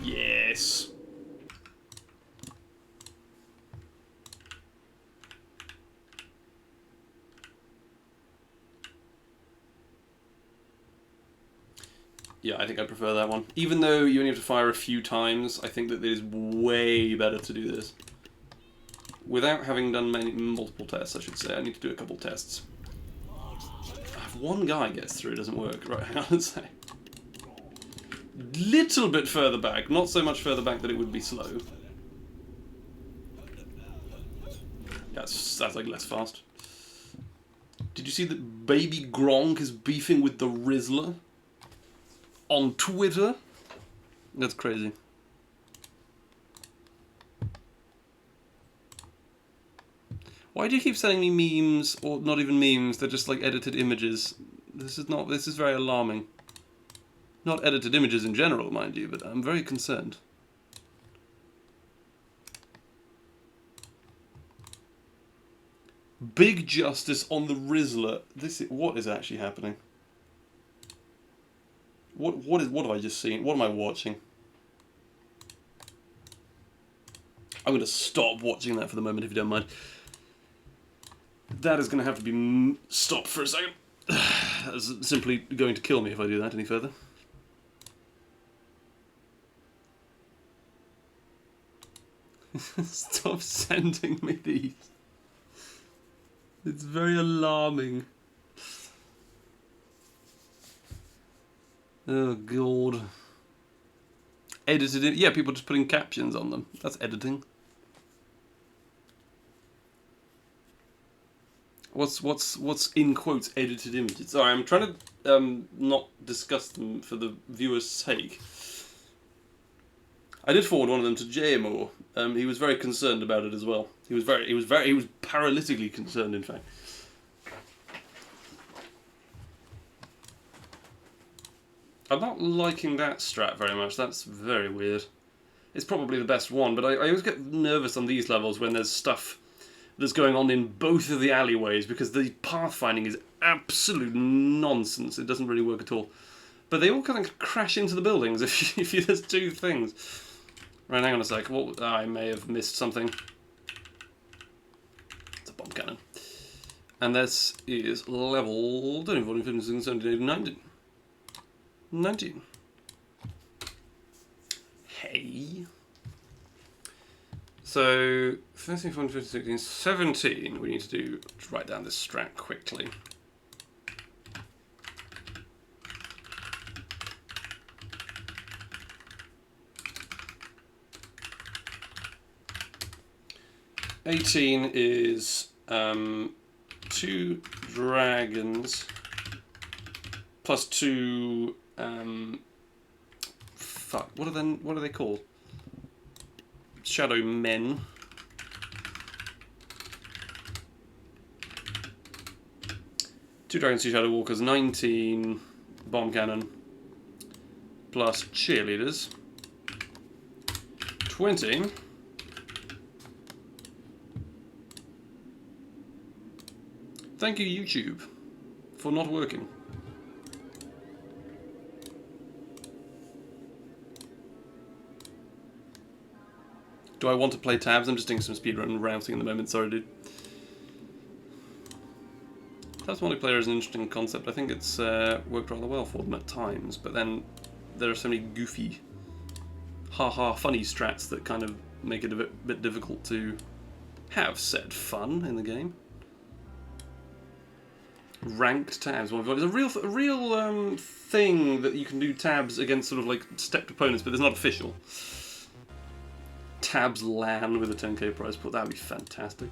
Speaker 1: Yes. Yeah, I think I prefer that one. Even though you only have to fire a few times, I think that it is way better to do this. Without having done multiple tests, I should say. I need to do a couple tests. If one guy gets through, it doesn't work. Right, hang on a sec. Little bit further back. Not so much further back that it would be slow. That's like less fast. Did you see that Baby Gronk is beefing with the Rizzler? On Twitter? That's crazy. Why do you keep sending me memes, or not even memes, they're just like edited images? This is very alarming. Not edited images in general, mind you, but I'm very concerned. Big justice on the Rizzler. What is actually happening? What have I just seen? What am I watching? I'm going to stop watching that for the moment, if you don't mind. That is going to have to be stopped for a second. That's simply going to kill me if I do that any further. Stop sending me these. It's very alarming. Oh god. Edited it? Yeah, people just putting captions on them. That's editing. What's in quotes edited images? Sorry, I'm trying to not discuss them for the viewer's sake. I did forward one of them to JMO. He was very concerned about it as well. He was paralytically concerned, in fact. I'm not liking that strat very much. That's very weird. It's probably the best one, but I always get nervous on these levels when there's stuff that's going on in both of the alleyways, because the pathfinding is absolute nonsense. It doesn't really work at all. But they all kind of crash into the buildings if there's two things. Right, hang on a sec. I may have missed something. It's a bomb cannon. And this is level 13, 14, 15, 16, 17, 18, 19. 19. Hey. So, 13, 14, 15, 16, 17, we need to do, write down this strat quickly. '18 is 2 dragons plus 2 what are they called? Shadow men. Two dragons, 2 shadow walkers, 19 bomb cannon plus cheerleaders, 20 thank you YouTube for not working. Do I want to play tabs? I'm just doing some speedrun routing at the moment, sorry dude. Tabs multiplayer is an interesting concept. I think it's worked rather well for them at times, but then there are so many goofy, funny strats that kind of make it a bit difficult to have said fun in the game. Ranked tabs. It's a real thing that you can do tabs against sort of like stepped opponents, but it's not official. Tabs LAN with a 10k prize pool. That would be fantastic.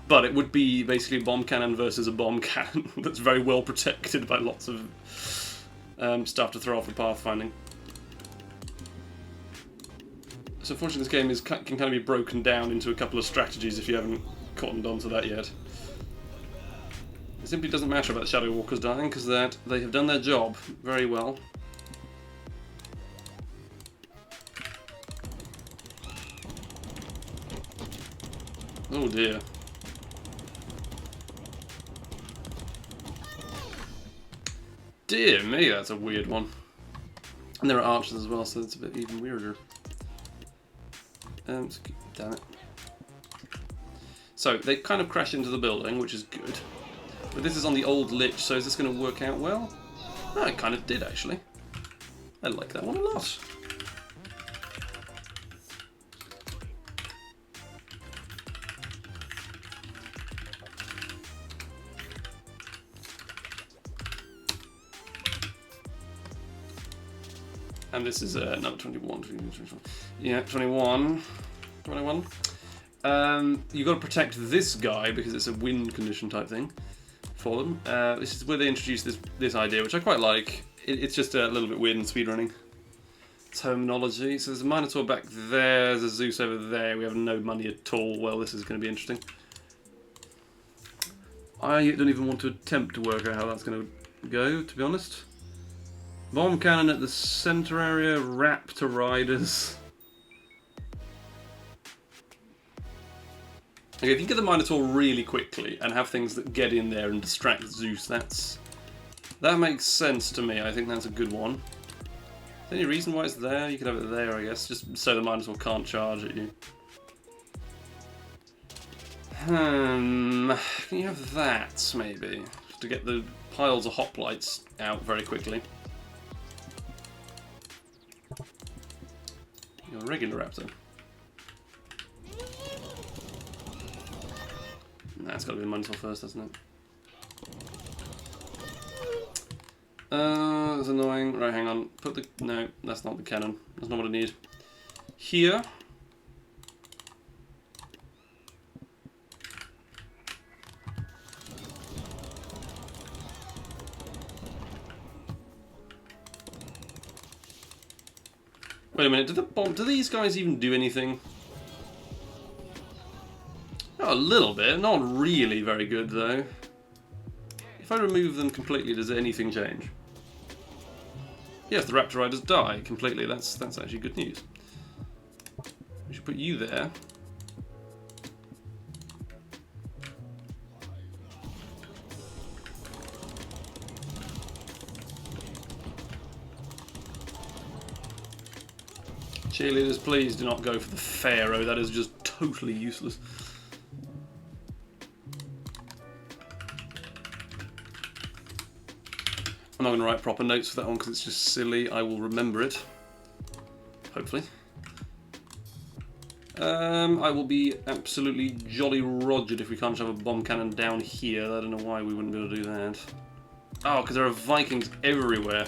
Speaker 1: But it would be basically a bomb cannon versus a bomb cannon that's very well protected by lots of stuff to throw off the pathfinding. So unfortunately this game can kind of be broken down into a couple of strategies if you haven't cottoned on to that yet. It simply doesn't matter about Shadow Walkers dying, because they have done their job very well. Oh dear. Dear me, that's a weird one. And there are archers as well, so it's a bit even weirder. Damn it. So, they kind of crash into the building, which is good. But this is on the old lich, so is this going to work out well? Oh, it kind of did, actually. I like that one a lot. And this is no 21. Yeah, 21. 21. You've got to protect this guy because it's a win condition type thing for them. This is where they introduce this idea, which I quite like. It's just a little bit weird in speedrunning terminology. So there's a Minotaur back there, there's a Zeus over there. We have no money at all. Well, this is going to be interesting. I don't even want to attempt to work out how that's going to go, to be honest. Bomb cannon at the center area, raptor riders. Okay, if you get the Minotaur really quickly and have things that get in there and distract Zeus, that makes sense to me. I think that's a good one. Is there any reason why it's there? You could have it there, I guess, just so the Minotaur can't charge at you. Can you have that, maybe? Just to get the piles of hoplites out very quickly. You're a regular raptor. Nah, it's got to be the Minotaur first, doesn't it? That's annoying. Right, hang on. No, that's not the cannon. That's not what I need. Here. Wait a minute, do these guys even do anything? Oh, a little bit, not really very good though. If I remove them completely, does anything change? Yes, the Raptor Riders die completely. That's actually good news. We should put you there. Cheerleaders, please do not go for the Pharaoh. That is just totally useless. I'm not going to write proper notes for that one because it's just silly. I will remember it. Hopefully. I will be absolutely jolly rogered if we can't shove a bomb cannon down here. I don't know why we wouldn't be able to do that. Oh, because there are Vikings everywhere.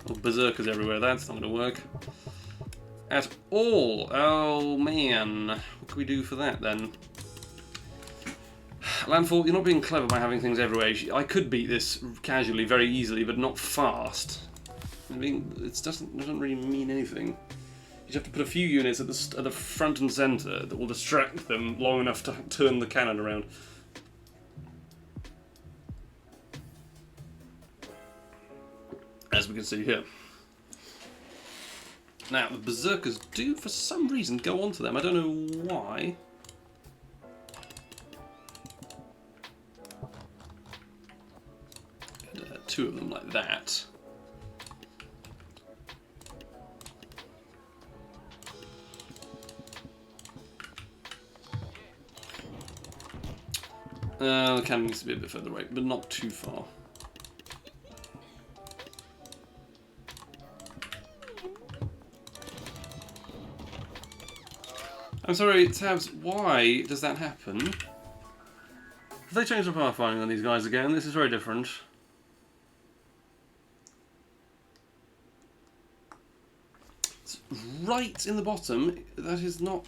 Speaker 1: Or Berserkers everywhere. That's not going to work. At all. Oh, man. What can we do for that, then? Landfall, you're not being clever by having things everywhere. I could beat this casually, very easily, but not fast. I mean, it doesn't really mean anything. You have to put a few units at the front and centre that will distract them long enough to turn the cannon around. As we can see here. Now, the Berserkers do, for some reason, go onto them. I don't know why. Two of them like that. The cannon needs to be a bit further away, but not too far. I'm sorry, Tabs, why does that happen? Have they changed the pathfinding on these guys again? This is very different. It's right in the bottom. That is not...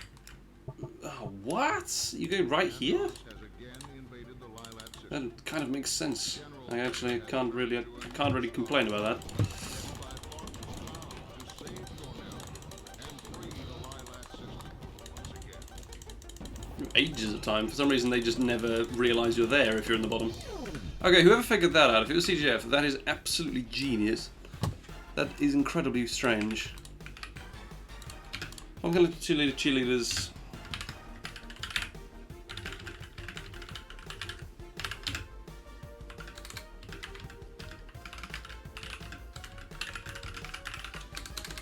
Speaker 1: Oh, what? You go right here? That kind of makes sense. I actually can't really complain about that. Ages of time. For some reason they just never realise you're there if you're in the bottom. Okay, whoever figured that out, if it was CGF, that is absolutely genius. That is incredibly strange. I'm going to cheerleaders.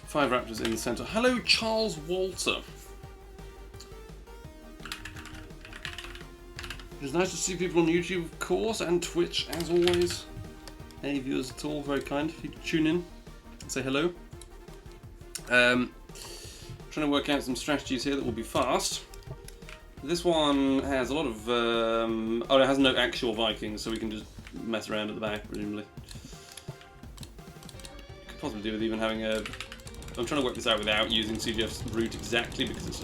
Speaker 1: Five Raptors in the centre. Hello, Charles Walter. It's nice to see people on YouTube, of course, and Twitch, as always. Any viewers at all, very kind if you tune in and say hello. Trying to work out some strategies here that will be fast. This one has a lot of... oh, it has no actual Vikings, so we can just mess around at the back, presumably. Could possibly do with even having a... I'm trying to work this out without using CGF's route exactly, because it's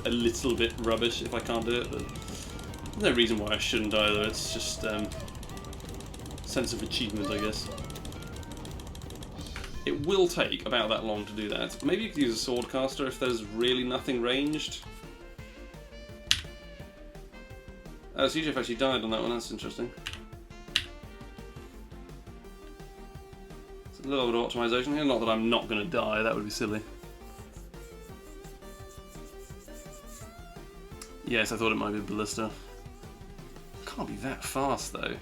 Speaker 1: a little bit rubbish if I can't do it, but... There's no reason why I shouldn't either, it's just sense of achievement, I guess. It will take about that long to do that. Maybe you could use a swordcaster if there's really nothing ranged. CGF actually died on that one, that's interesting. It's a little bit of optimization here, not that I'm not going to die, that would be silly. Yes, I thought it might be a ballista. Can't be that fast though.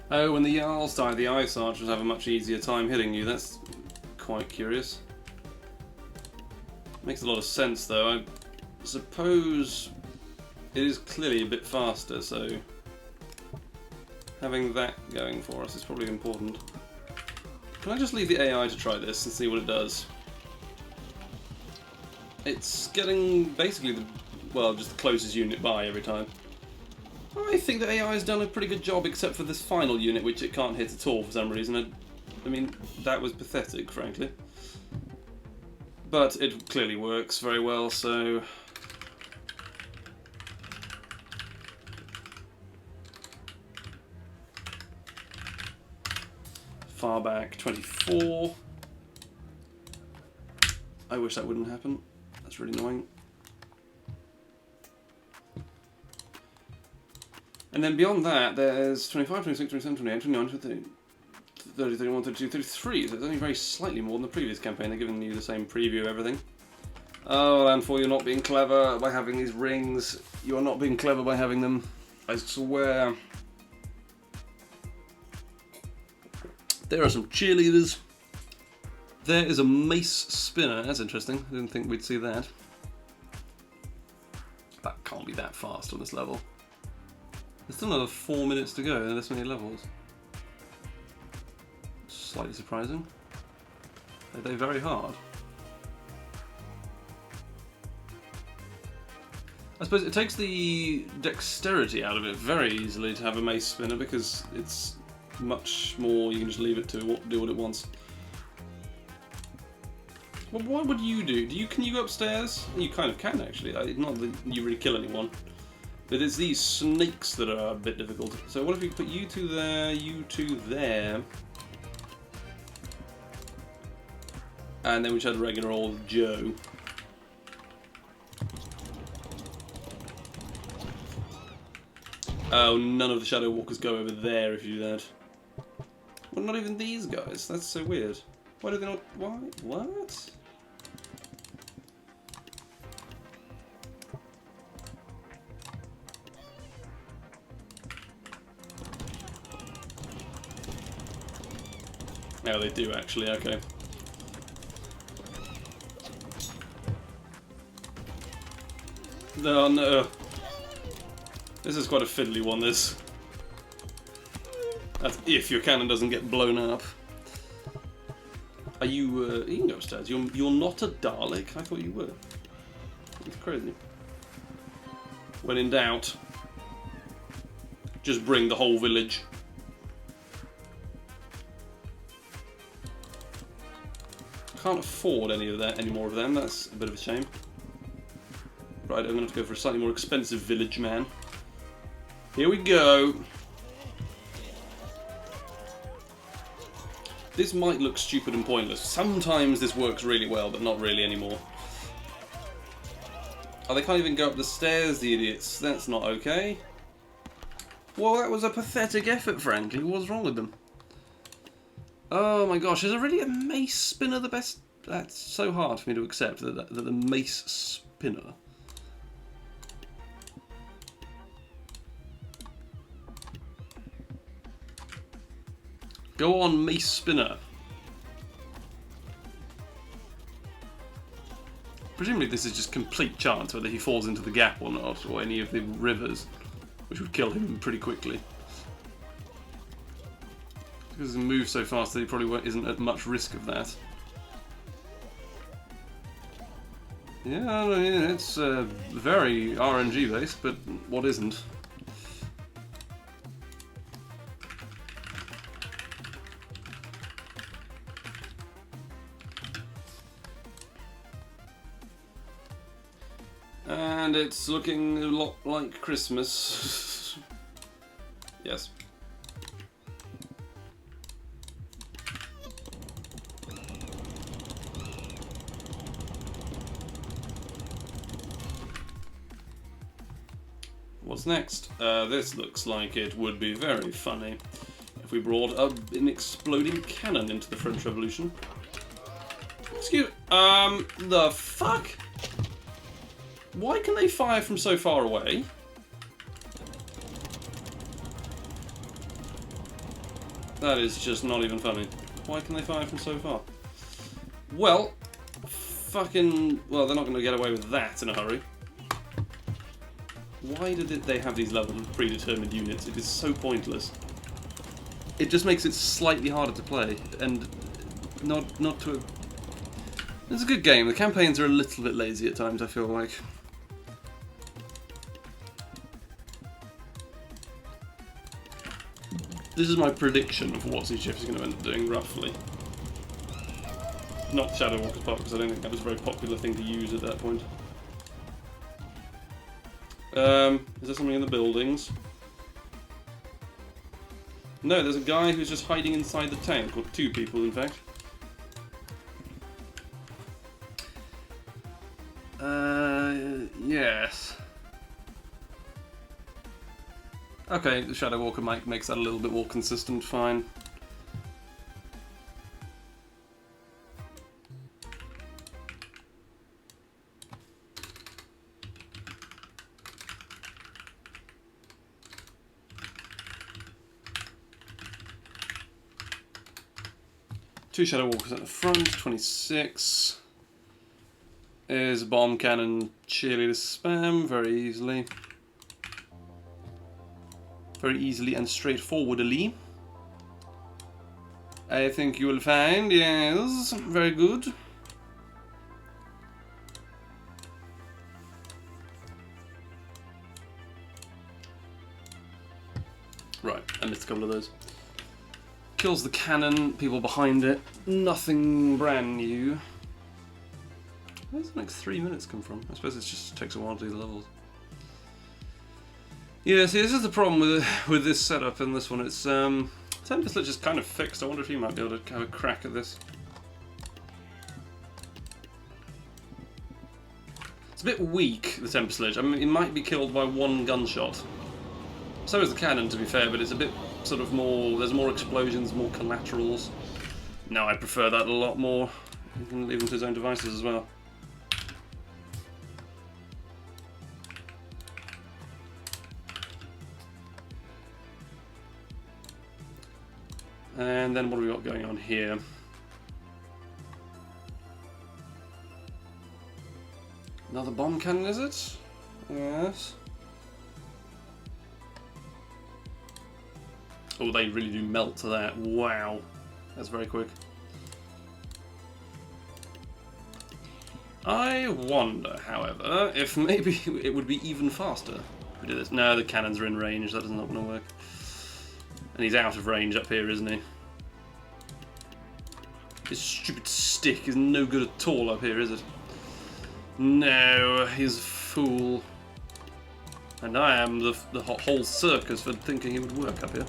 Speaker 1: Oh, when the Jarls die, the Ice Archers have a much easier time hitting you. That's quite curious. Makes a lot of sense though. I suppose it is clearly a bit faster, so having that going for us is probably important. Can I just leave the AI to try this and see what it does? It's getting basically just the closest unit by every time. I think the AI has done a pretty good job, except for this final unit, which it can't hit at all for some reason. I mean, that was pathetic, frankly. But it clearly works very well, so... far back, 24. I wish that wouldn't happen. That's really annoying. And then beyond that, there's 25, 26, 27, 28, 29, 30, 30, 31, 32, 33. So it's only very slightly more than the previous campaign. They're giving you the same preview, everything. Oh, and for you're not being clever by having these rings. You're not being clever by having them. I swear. There are some cheerleaders. There is a mace spinner. That's interesting. I didn't think we'd see that. That can't be that fast on this level. There's still another 4 minutes to go and this many levels. Slightly surprising. Are they very hard? I suppose it takes the dexterity out of it very easily to have a mace spinner because it's much more, you can just leave it to do what it wants. Well, what would you do? Can you go upstairs? You kind of can actually, not that you really kill anyone. But it's these snakes that are a bit difficult. So what if we put you two there, you two there. And then we just had regular old Joe. Oh, none of the Shadow Walkers go over there if you do that. Well, not even these guys. That's so weird. Why do they not... Why? What? Oh, they do actually, okay. No, no. This is quite a fiddly one, this. That's if your cannon doesn't get blown up. Are you, you can go upstairs. You're not a Dalek? I thought you were. That's crazy. When in doubt, just bring the whole village. Can't afford any more of them. That's a bit of a shame. Right, I'm going to have to go for a slightly more expensive village man. Here we go. This might look stupid and pointless. Sometimes this works really well, but not really anymore. Oh, they can't even go up the stairs, the idiots. That's not okay. Well, that was a pathetic effort, frankly. What's wrong with them? Oh my gosh, is already a mace spinner the best? That's so hard for me to accept that the mace spinner. Go on, mace spinner. Presumably this is just complete chance whether he falls into the gap or not, or any of the rivers, which would kill him pretty quickly. Because he moves so fast that he probably isn't at much risk of that. Yeah, I mean, it's very RNG based, but what isn't? And it's looking a lot like Christmas. Yes. What's next? This looks like it would be very funny if we brought an exploding cannon into the French Revolution. Excuse... the fuck? Why can they fire from so far away? That is just not even funny. Why can they fire from so far? Well, fucking... Well, they're not going to get away with that in a hurry. Why did they have these level of predetermined units? It is so pointless. It just makes it slightly harder to play, and not to... It's a good game. The campaigns are a little bit lazy at times, I feel like. This is my prediction of what each is going to end up doing, roughly. Not Shadow Walker's part, because I don't think that was a very popular thing to use at that point. Is there something in the buildings? No, there's a guy who's just hiding inside the tank, or two people, in fact. Yes. Okay, the Shadow Walker makes that a little bit more consistent, fine. Two Shadow Walkers at the front, 26. Is bomb cannon cheerleader spam, very easily. Very easily and straightforwardly. I think you will find, yes, very good. Right, I missed a couple of those. Kills the cannon, people behind it, nothing brand new. Where does the next 3 minutes come from? I suppose it just takes a while to do the levels. Yeah, see, this is the problem with this setup and this one. It's Tempest Lich is kind of fixed. I wonder if he might be able to have a crack at this. It's a bit weak, the Tempest Lich. I mean, it might be killed by one gunshot. So is the cannon, to be fair, but it's a bit sort of more. There's more explosions, more collaterals. No, I prefer that a lot more. You can leave him to his own devices as well. And then what have we got going on here? Another bomb cannon, is it? Yes. Oh, they really do melt to that. Wow. That's very quick. I wonder, however, if maybe it would be even faster if we do this. No, the cannons are in range. That does not want to work. And he's out of range up here, isn't he? His stupid stick is no good at all up here, is it? No, he's a fool. And I am the whole circus for thinking it would work up here.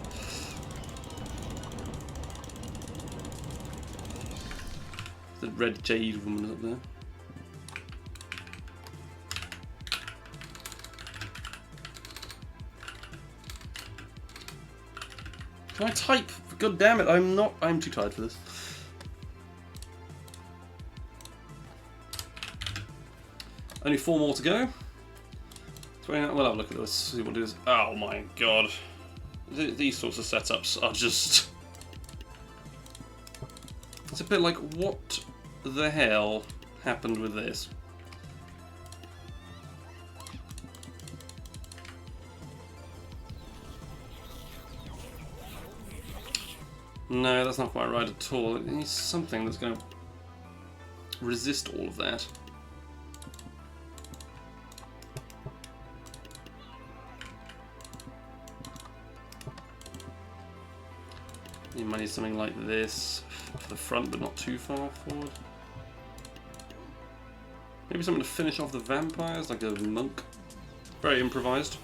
Speaker 1: The red jade woman is up there. Can I type? God damn it, I'm too tired for this. Only 4 more to go. 29, we'll have a look at this, see what it is. Oh my god. These sorts of setups are just... It's a bit like, what the hell happened with this? No, that's not quite right at all. It needs something that's going to resist all of that. You might need something like this for the front, but not too far forward. Maybe something to finish off the vampires, like a monk. Very improvised.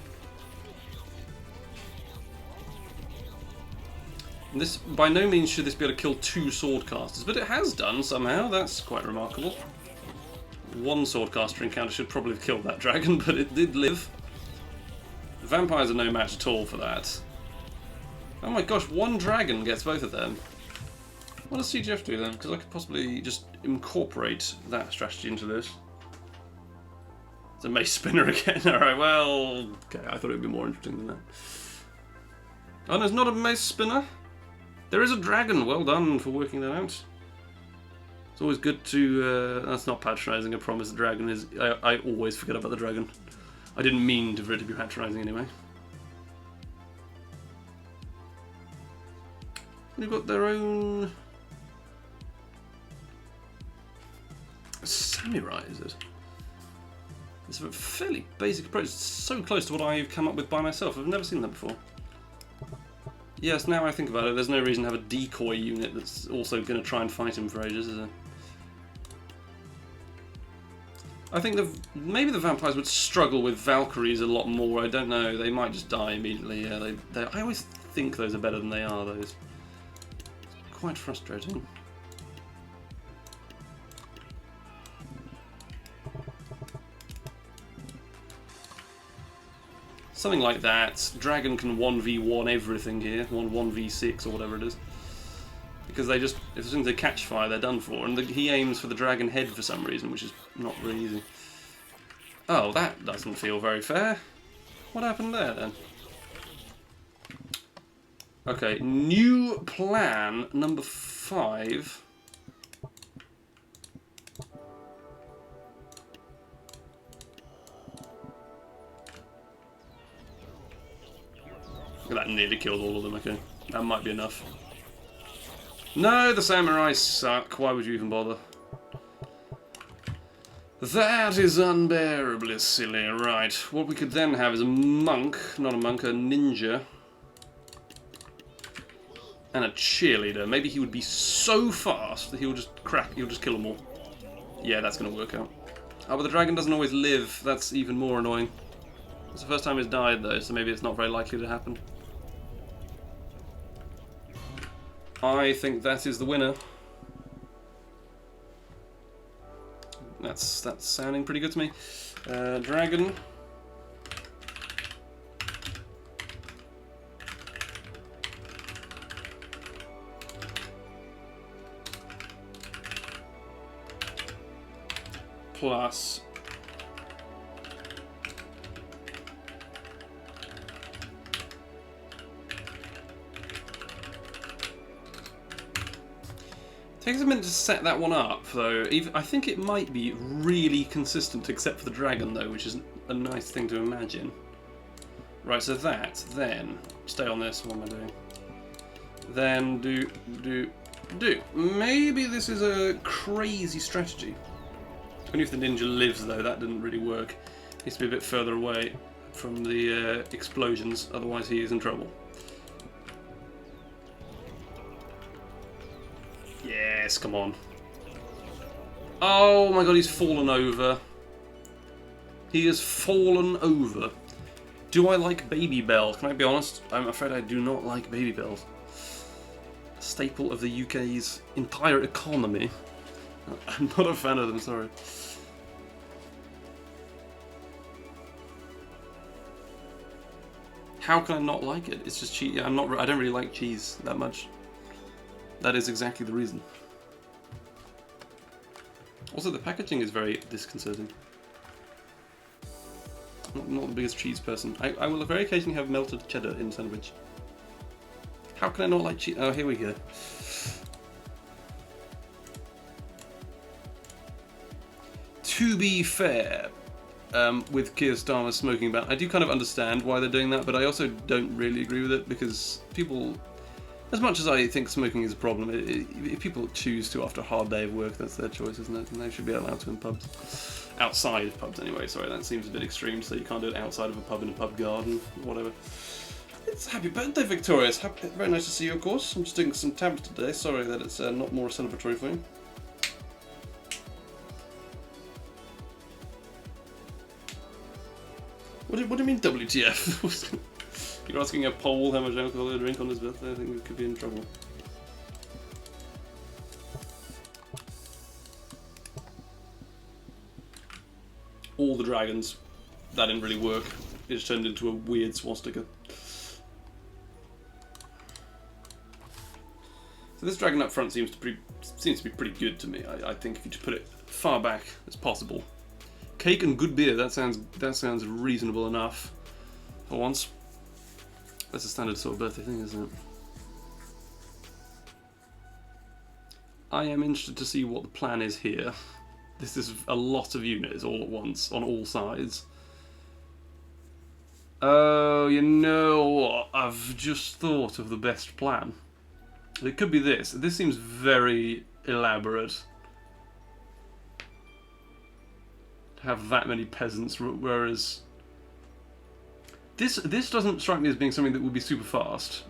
Speaker 1: And this, by no means should this be able to kill 2 swordcasters, but it has done somehow. That's quite remarkable. 1 swordcaster encounter should probably have killed that dragon, but it did live. The vampires are no match at all for that. Oh my gosh, 1 dragon gets both of them. What does CGF do then? Because I could possibly just incorporate that strategy into this. It's a mace spinner again. Alright, well... Okay, I thought it would be more interesting than that. Oh, no, it's not a mace spinner. There is a dragon. Well done for working that out. It's always good to... that's not patronising, I promise. The dragon is... I always forget about the dragon. I didn't mean for it to be patronising anyway. They've got their own... Samurai, is it? It's a fairly basic approach. It's so close to what I've come up with by myself. I've never seen that before. Yes, now I think about it, there's no reason to have a decoy unit that's also going to try and fight him for ages, is there? I think maybe the vampires would struggle with Valkyries a lot more. I don't know. They might just die immediately. Yeah, I always think those are better than they are, those. It's quite frustrating. Something like that. Dragon can 1v1 everything here, 1v6 or whatever it is. Because they just, as soon as they catch fire, they're done for. And he aims for the dragon head for some reason, which is not really easy. Oh, that doesn't feel very fair. What happened there, then? Okay, new plan number 5. That nearly killed all of them, okay. That might be enough. No, the samurai suck. Why would you even bother? That is unbearably silly. Right, what we could then have is a monk, not a monk, a ninja. And a cheerleader. Maybe he would be so fast that he'll just kill them all. Yeah, that's going to work out. Oh, but the dragon doesn't always live. That's even more annoying. It's the first time he's died, though, so maybe it's not very likely to happen. I think that is the winner. That's sounding pretty good to me. Dragon. Plus takes a minute to set that one up, though. I think it might be really consistent, except for the dragon, though, which is a nice thing to imagine. Right, so that, then, stay on this, what am I doing? Then do. Maybe this is a crazy strategy. Only if the ninja lives, though, that didn't really work. He needs to be a bit further away from the explosions, otherwise he is in trouble. Yes, come on. Oh my god, he's fallen over. He has fallen over. Do I like Baby Bell? Can I be honest? I'm afraid I do not like Baby Bells. A staple of the UK's entire economy. I'm not a fan of them, sorry. How can I not like it? It's just cheese. Yeah, I don't really like cheese that much. That is exactly the reason. Also, the packaging is very disconcerting. I'm not the biggest cheese person. I will very occasionally have melted cheddar in sandwich. How can I not like cheese? Oh, here we go. To be fair, with Keir Starmer's smoking ban, I do kind of understand why they're doing that, but I also don't really agree with it, because people, as much as I think smoking is a problem, if people choose to after a hard day of work, that's their choice, isn't it? And they should be allowed to in pubs. Outside of pubs, anyway. Sorry, that seems a bit extreme, so you can't do it outside of a pub in a pub garden, whatever. It's happy birthday, Victoria. It's very nice to see you, of course. I'm just doing some tabs today. Sorry that it's not more celebratory for you. What do you mean, WTF? You're asking a Pole how much alcohol to drink on his birthday? I think we could be in trouble. All the dragons. That didn't really work. It just turned into a weird swastika. So this dragon up front seems to be pretty good to me. I think if you just put it far back as possible. Cake and good beer. That sounds reasonable enough for once. That's a standard sort of birthday thing, isn't it? I am interested to see what the plan is here. This is a lot of units all at once, on all sides. Oh, you know what? I've just thought of the best plan. It could be this. This seems very elaborate. To have that many peasants, whereas this doesn't strike me as being something that would be super fast.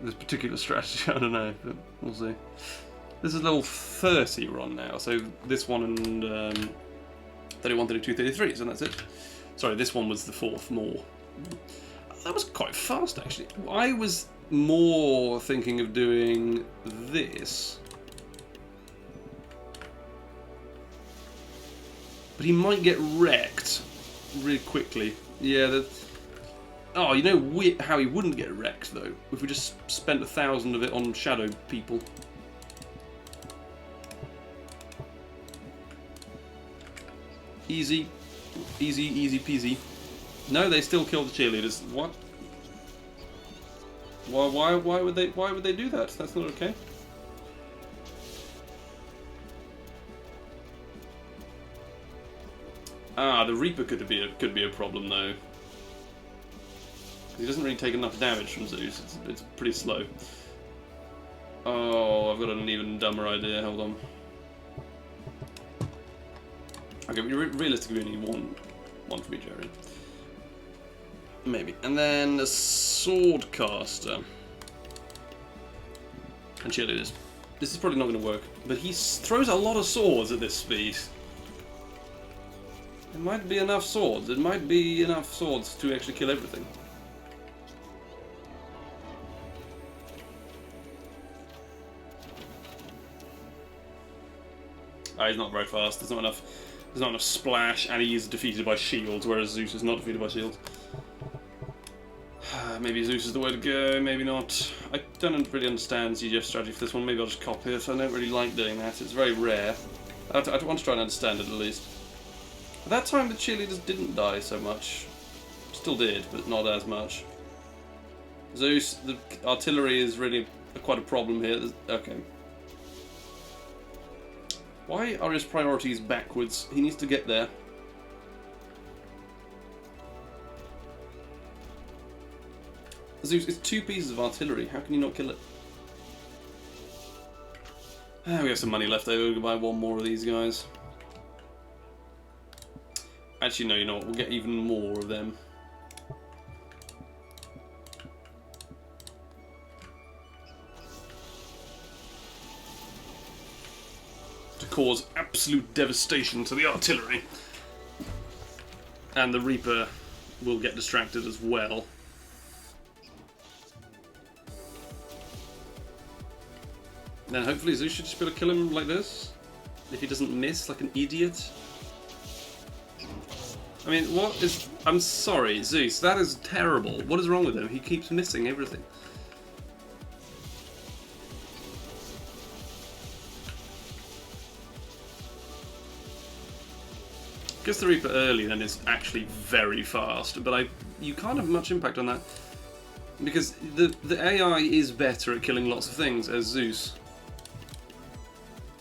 Speaker 1: This particular strategy, I don't know, but we'll see. This is level 30 we're on now, so this one and 31, 32, 33, so that's it. Sorry, this one was the fourth more. that was quite fast, actually. I was more thinking of doing this. But he might get wrecked really quickly. Yeah, oh, you know how he wouldn't get wrecked, though? If we just spent 1,000 of it on shadow people. Easy. Easy, easy peasy. No, they still kill the cheerleaders. What? Why would they do that? That's not okay. Ah, the Reaper could be a problem though. He doesn't really take enough damage from Zeus. It's pretty slow. Oh, I've got an even dumber idea. Hold on. Okay, realistically, we only one from each area. Maybe. And then a sword caster. And cheerleaders. This is probably not going to work. But he throws a lot of swords at this speed. It might be enough swords. It might be enough swords to actually kill everything. Ah, he's not very fast. There's not enough splash, and he is defeated by shields, whereas Zeus is not defeated by shields. Maybe Zeus is the way to go, maybe not. I don't really understand CGF strategy for this one. Maybe I'll just copy it. I don't really like doing that. It's very rare. I want to try and understand it at least. At that time, the cheerleaders didn't die so much. Still did, but not as much. Zeus, the artillery is really quite a problem here. Okay. Why are his priorities backwards? He needs to get there. Zeus, it's 2 pieces of artillery. How can you not kill it? Ah, we have some money left over. We can buy one more of these guys. Actually, no, you know what? We'll get even more of them. To cause absolute devastation to the artillery. And the Reaper will get distracted as well. Then hopefully Zeus should just be able to kill him like this. If he doesn't miss like an idiot. I mean, what is... I'm sorry, Zeus, that is terrible. What is wrong with him? He keeps missing everything. Gets the Reaper early, then is actually very fast, but you can't have much impact on that. Because the AI is better at killing lots of things as Zeus.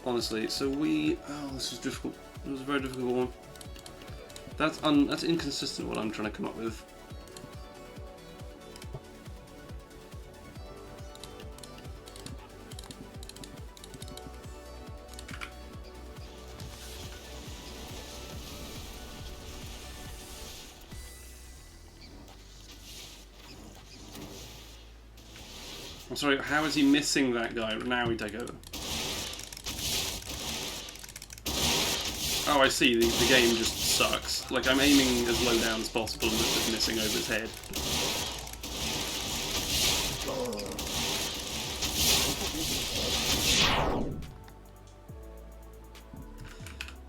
Speaker 1: Honestly, so oh, this is difficult. It was a very difficult one. That's inconsistent what I'm trying to come up with. I'm sorry, how is he missing that guy? Now we take over. Oh, I see, the game just sucks. Like, I'm aiming as low down as possible and it's just missing over his head.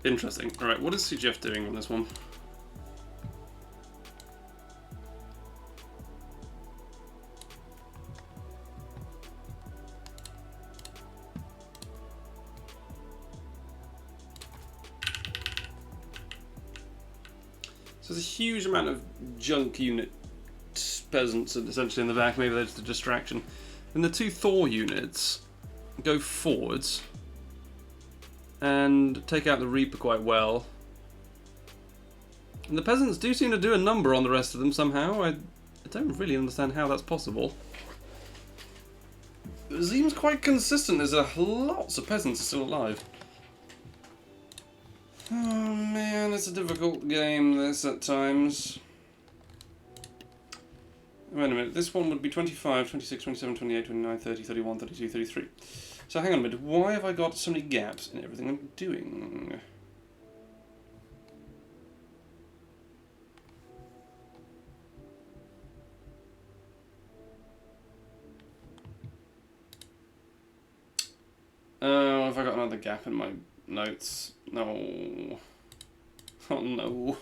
Speaker 1: Interesting. Alright, what is CGF doing on this one? So there's a huge amount of junk unit peasants essentially in the back, maybe that's a distraction. And the 2 Thor units go forwards and take out the Reaper quite well. And the peasants do seem to do a number on the rest of them somehow. I don't really understand how that's possible. It seems quite consistent. There's lots of peasants still alive. Oh man, it's a difficult game this at times. Wait a minute, this one would be 25, 26, 27, 28, 29, 30, 31, 32, 33. So hang on a minute, why have I got so many gaps in everything I'm doing? Oh, have I got another gap in my notes? No. Oh no.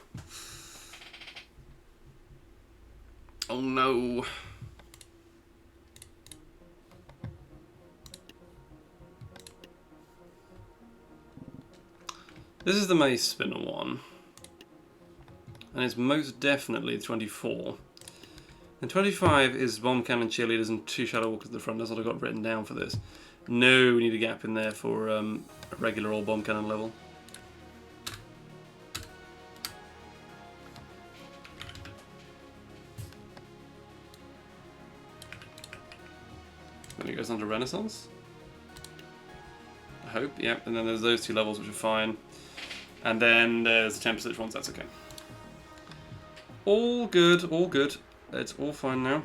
Speaker 1: Oh no. This is the mace spinner one. And it's most definitely 24. And 25 is bomb cannon, cheerleaders, and 2 shadow walkers at the front. That's what I got written down for this. No, we need a gap in there for a regular old bomb cannon level. Then it goes on to Renaissance. I hope, yeah. And then there's those 2 levels, which are fine. And then there's the Tempest ones, that's okay. All good, all good. It's all fine now.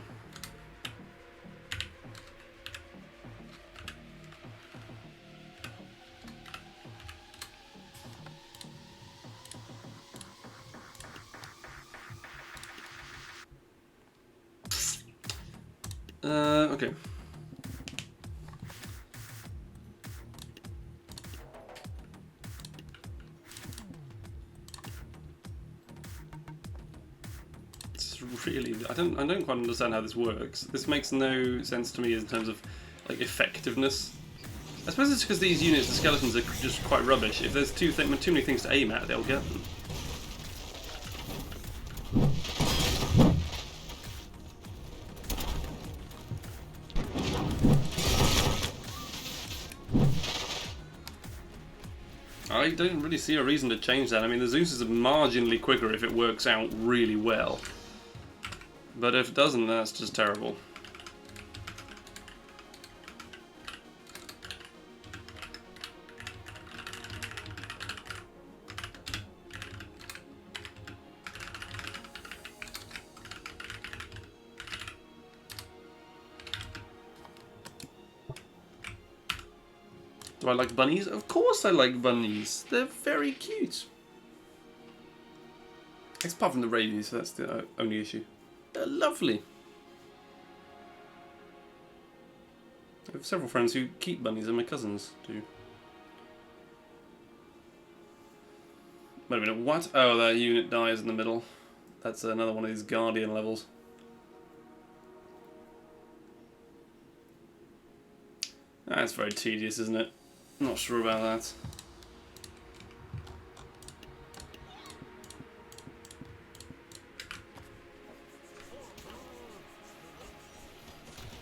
Speaker 1: Okay. Really, I don't quite understand how this works. This makes no sense to me in terms of like effectiveness. I suppose it's because these units, the skeletons, are just quite rubbish. If there's too many things to aim at, they'll get them. I don't really see a reason to change that. I mean, the Zeus is marginally quicker if it works out really well. But if it doesn't, that's just terrible. Do I like bunnies? Of course I like bunnies. They're very cute. Apart from the rabies, that's the only issue. They're lovely. I have several friends who keep bunnies, and my cousins do. Wait a minute, what? Oh, that unit dies in the middle. That's another one of these Guardian levels. That's very tedious, isn't it? Not sure about that.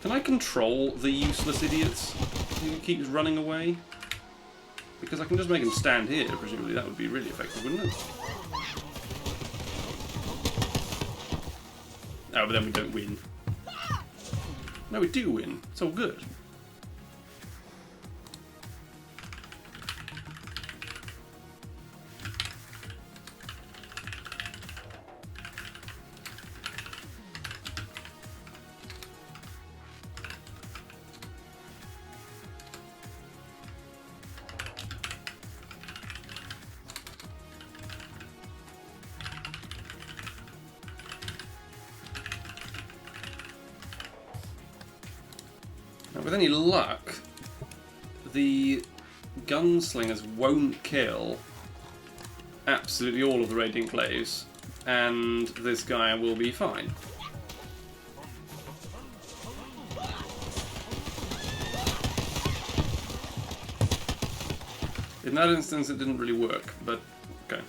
Speaker 1: Can I control the useless idiots who keeps running away? Because I can just make him stand here, presumably that would be really effective, wouldn't it? Oh, but then we don't win. No, we do win. It's all good. Now, with any luck, the gunslingers won't kill absolutely all of the raiding claves, and this guy will be fine. In that instance, it didn't really work, but okay.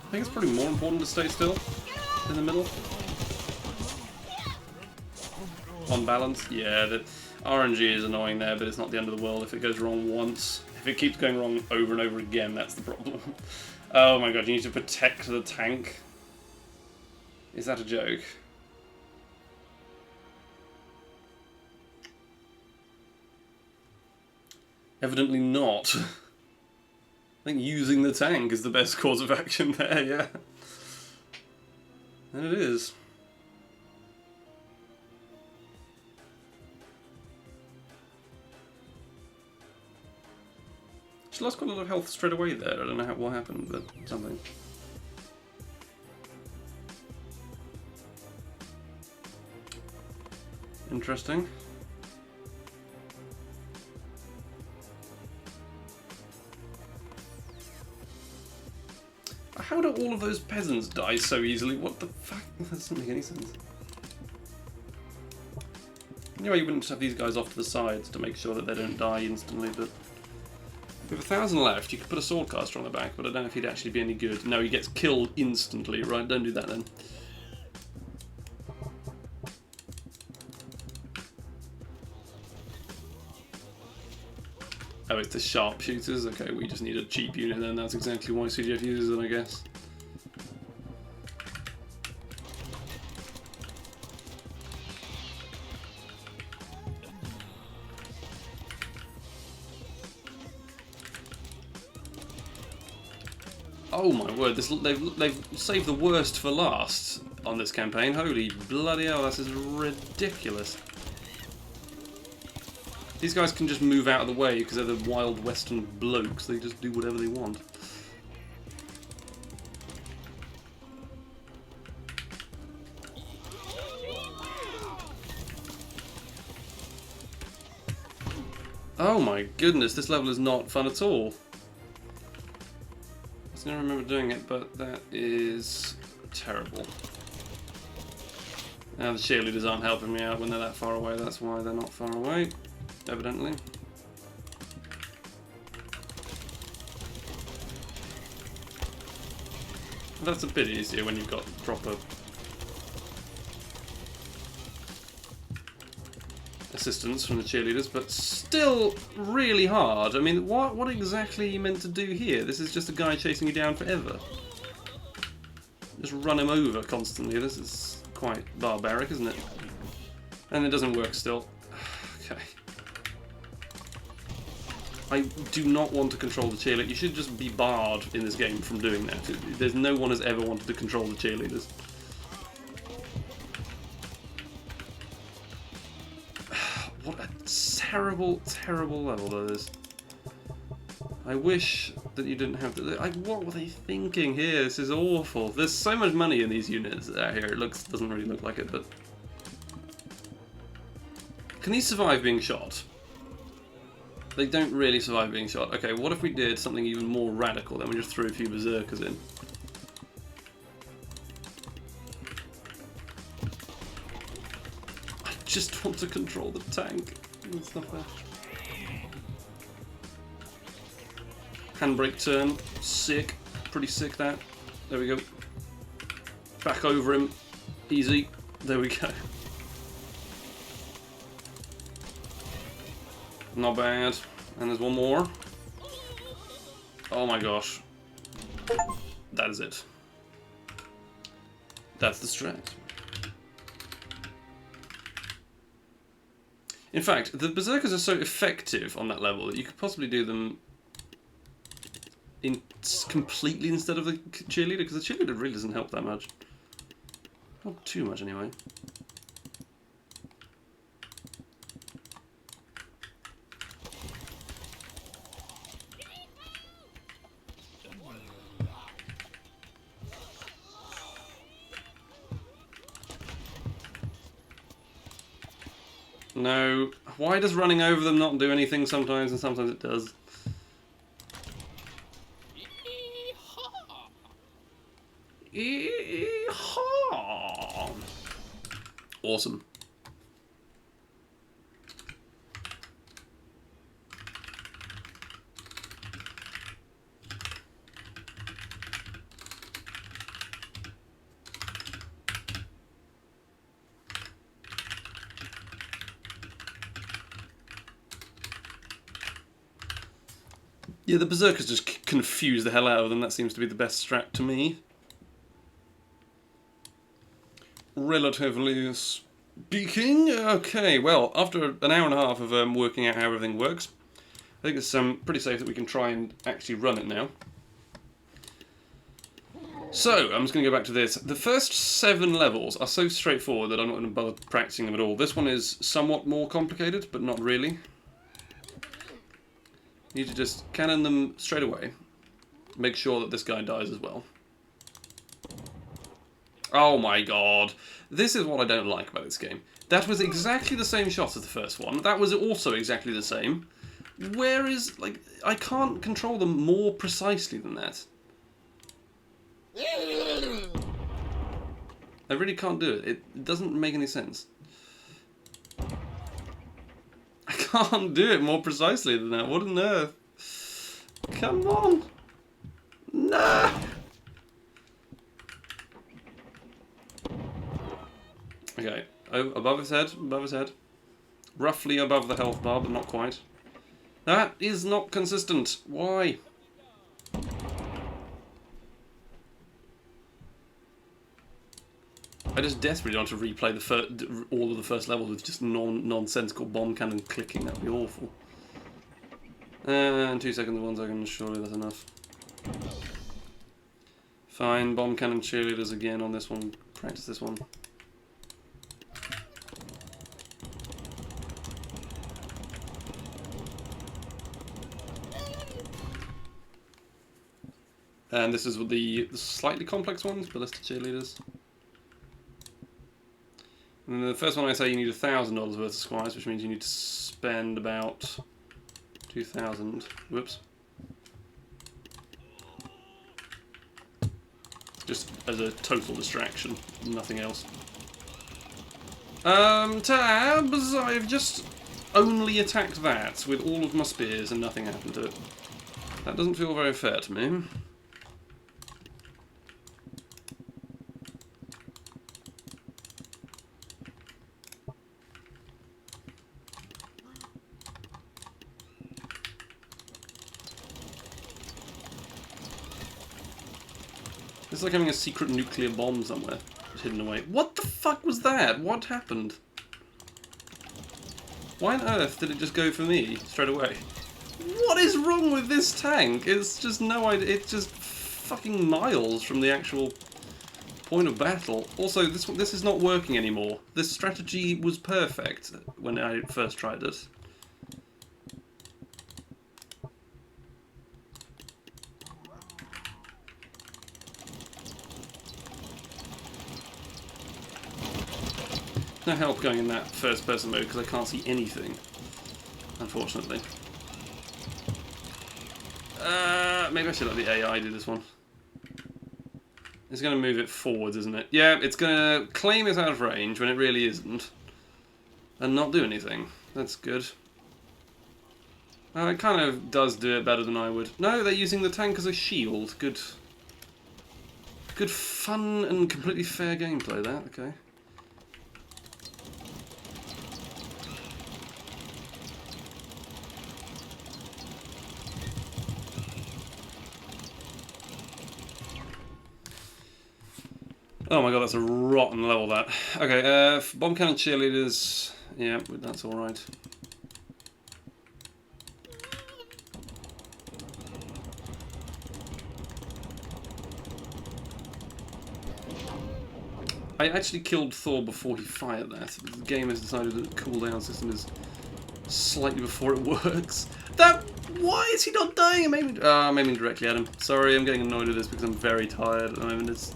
Speaker 1: I think it's probably more important to stay still in the middle. On balance, yeah, the RNG is annoying there, but it's not the end of the world if it goes wrong once. If it keeps going wrong over and over again, that's the problem. Oh my god, you need to protect the tank? Is that a joke? Evidently not. I think using the tank is the best course of action there, yeah. And it is. She lost quite a lot of health straight away there. I don't know what happened, but something. Interesting. How do all of those peasants die so easily? What the fuck? That doesn't make any sense. Anyway, you wouldn't have these guys off to the sides to make sure that they don't die instantly, but... With 1,000 left, you could put a swordcaster on the back, but I don't know if he'd actually be any good. No, he gets killed instantly, right? Don't do that then. Oh, it's the sharpshooters? Okay, we just need a cheap unit then. That's exactly why CGF uses it, I guess. Oh my word, they've saved the worst for last on this campaign. Holy bloody hell, this is ridiculous. These guys can just move out of the way because they're the wild western blokes. They just do whatever they want. Oh my goodness, this level is not fun at all. I don't remember doing it, but that is terrible. Now the cheerleaders aren't helping me out when they're that far away. That's why they're not far away, evidently. That's a bit easier when you've got proper assistance from the cheerleaders, but still really hard. I mean, what exactly are you meant to do here? This is just a guy chasing you down forever. Just run him over constantly. This is quite barbaric, isn't it? And it doesn't work still. Okay. I do not want to control the cheerleaders. You should just be barred in this game from doing that. There's no one has ever wanted to control the cheerleaders. What a terrible, terrible level that is. I wish that you didn't have to... what were they thinking here? This is awful. There's so much money in these units out here. It doesn't really look like it, but... Can these survive being shot? They don't really survive being shot. Okay, what if we did something even more radical? Then we just threw a few berserkers in. I just want to control the tank. That's not fair. Handbrake turn. Sick. Pretty sick that. There we go. Back over him. Easy. There we go. Not bad. And there's one more. Oh my gosh. That is it. That's the strat. In fact, the berserkers are so effective on that level that you could possibly do them completely instead of the cheerleader, because the cheerleader really doesn't help that much. Not too much anyway. No. Why does running over them not do anything sometimes, and sometimes it does? Awesome. Yeah, the berserkers just confuse the hell out of them. That seems to be the best strat to me. Relatively speaking. Okay, well, after an hour and a half of working out how everything works, I think it's pretty safe that we can try and actually run it now. So, I'm just going to go back to this. The first 7 levels are so straightforward that I'm not going to bother practicing them at all. This one is somewhat more complicated, but not really. You need to just cannon them straight away. Make sure that this guy dies as well. Oh my god. This is what I don't like about this game. That was exactly the same shot as the first one. That was also exactly the same. Where is... like, I can't control them more precisely than that. I really can't do it. It doesn't make any sense. I can't do it more precisely than that. What on earth? Come on. No. Okay. Oh, above his head. Above his head. Roughly above the health bar, but not quite. That is not consistent. Why? I just desperately want to replay all of the first levels with just nonsensical bomb cannon clicking. That would be awful. And 2 seconds, 1 second. Surely that's enough. Fine. Bomb cannon cheerleaders again on this one. Practice this one. And this is the slightly complex ones, ballistic cheerleaders. And then the first one I say you need $1,000 worth of squires, which means you need to spend about 2,000. Whoops. Just as a total distraction, nothing else. Tabs, I've just only attacked that with all of my spears and nothing happened to it. That doesn't feel very fair to me. It's like having a secret nuclear bomb somewhere hidden away. What the fuck was that? What happened? Why on earth did it just go for me straight away? What is wrong with this tank? It's just no idea. It's just fucking miles from the actual point of battle. Also, this is not working anymore. This strategy was perfect when I first tried this. No help going in that first person mode because I can't see anything, unfortunately. Maybe I should let the AI do this one. It's going to move it forwards, isn't it? Yeah, it's going to claim it's out of range when it really isn't. And not do anything. That's good. It kind of does do it better than I would. No, they're using the tank as a shield. Good. Good fun and completely fair gameplay there, okay. Oh my god, that's a rotten level, that. Okay, bomb cannon cheerleaders. Yeah, that's alright. I actually killed Thor before he fired that. The game has decided that the cooldown system is slightly before it works. Why is he not dying? I'm aiming directly at him. Sorry, I'm getting annoyed with this because I'm very tired at the moment. It's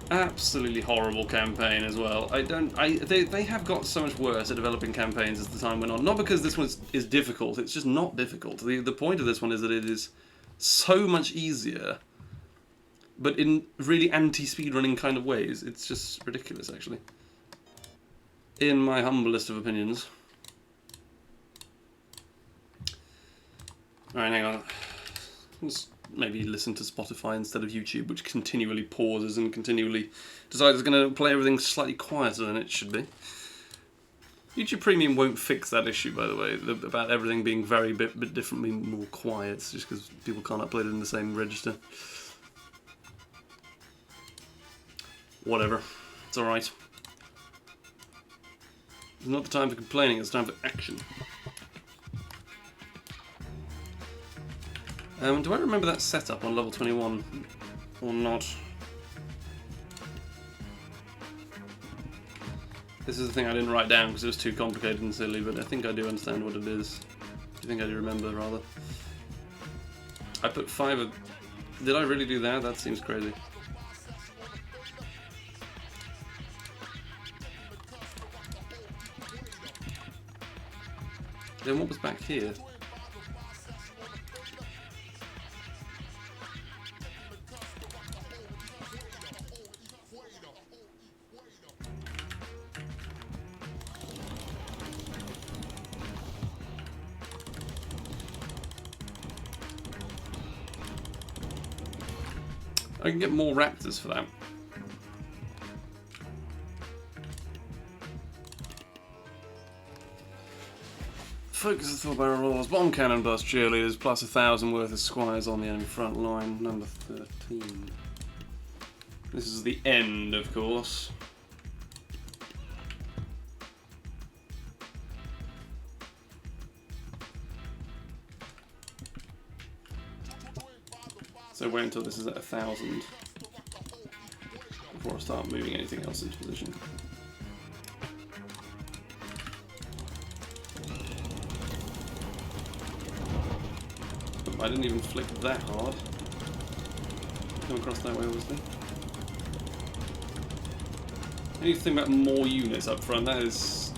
Speaker 1: absolutely horrible campaign as well. They have got so much worse at developing campaigns as the time went on. Not because this one is difficult, it's just not difficult. The point of this one is that it is so much easier, but in really anti-speedrunning kind of ways. It's just ridiculous, actually. In my humblest of opinions. Alright, hang on. Let's maybe listen to Spotify instead of YouTube, which continually pauses and continually decides it's going to play everything slightly quieter than it should be. YouTube Premium won't fix that issue, by the way, about everything being very bit differently more quiet, just because people can't upload it in the same register. Whatever. It's alright. It's not the time for complaining, it's time for action. Do I remember that setup on level 21 or not? This is the thing I didn't write down because it was too complicated and silly, but I think I do understand what it is. I think I do remember, rather. I put 5 of... Did I really do that? That seems crazy. Then what was back here? I can get more raptors for that. Focus the thought barrel rolls, bomb cannon bust cheerleaders, plus 1,000 worth of squires on the enemy front line. Number 13. This is the end, of course. So wait until this is at 1,000 before I start moving anything else into position. I didn't even flick that hard. Come across that way, obviously. I need to think about more units up front. That is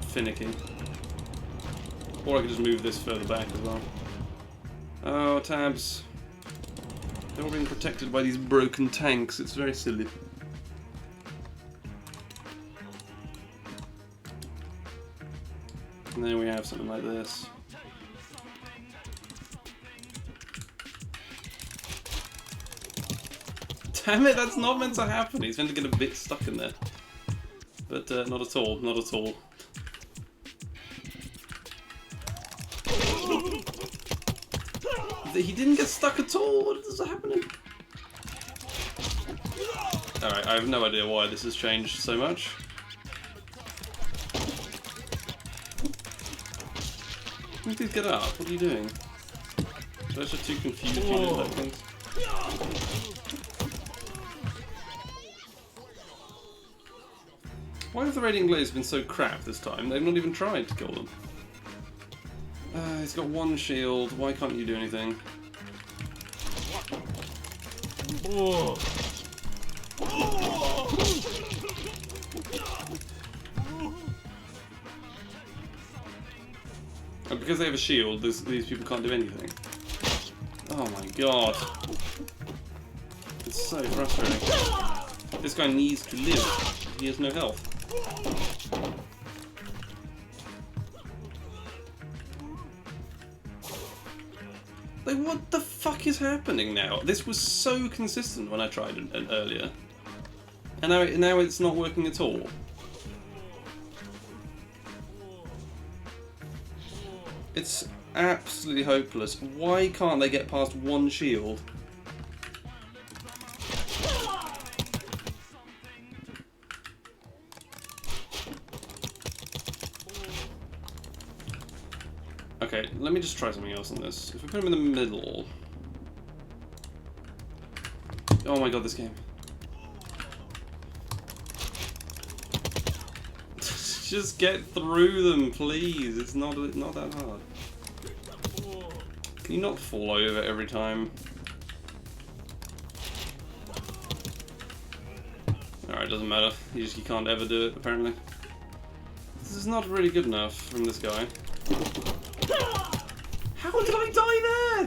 Speaker 1: finicky. Or I could just move this further back as well. Oh, tabs. They're all being protected by these broken tanks. It's very silly. And then we have something like this. Damn it, that's not meant to happen. He's meant to get a bit stuck in there. But not at all, not at all. He didn't get stuck at all. What is happening? Alright, I have no idea why this has changed so much. Please get up. What are you doing? Those are too confused units, I think. Why have the Radiant Glaives been so crap this time? They've not even tried to kill them. He's got one shield. Why can't you do anything? And because they have a shield, these people can't do anything. Oh my god. It's so frustrating. This guy needs to live. He has no health. Like, what the fuck is happening now? This was so consistent when I tried it earlier. And now it's not working at all. It's absolutely hopeless. Why can't they get past one shield? Okay, let me just try something else on this. If we put him in the middle... Oh my god, this game. Just get through them, please. It's not that hard. Can you not fall over every time? Alright, doesn't matter. You can't ever do it, apparently. This is not really good enough from this guy. How did I die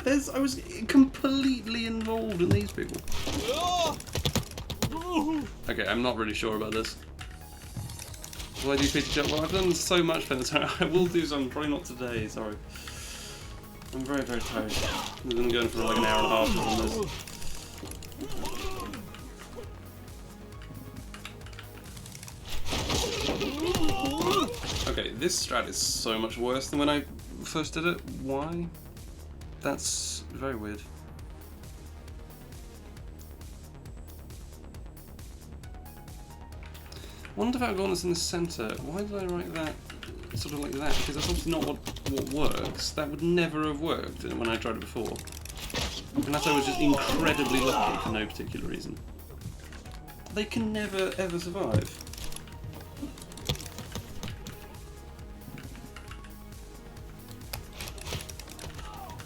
Speaker 1: there? I was completely involved in these people. Okay, I'm not really sure about this. Will I do Peter Jet? Well, I've done so much Pentatonic. I will do some, probably not today, sorry. I'm very, very tired. I've been going for like an hour and a half on this. Okay, this strat is so much worse than when I first did it. Why? That's very weird. Wonder if I've gone this in the centre. Why did I write that sort of like that? Because that's obviously not what works. That would never have worked when I tried it before. Unless I was just incredibly lucky for no particular reason. They can never ever survive.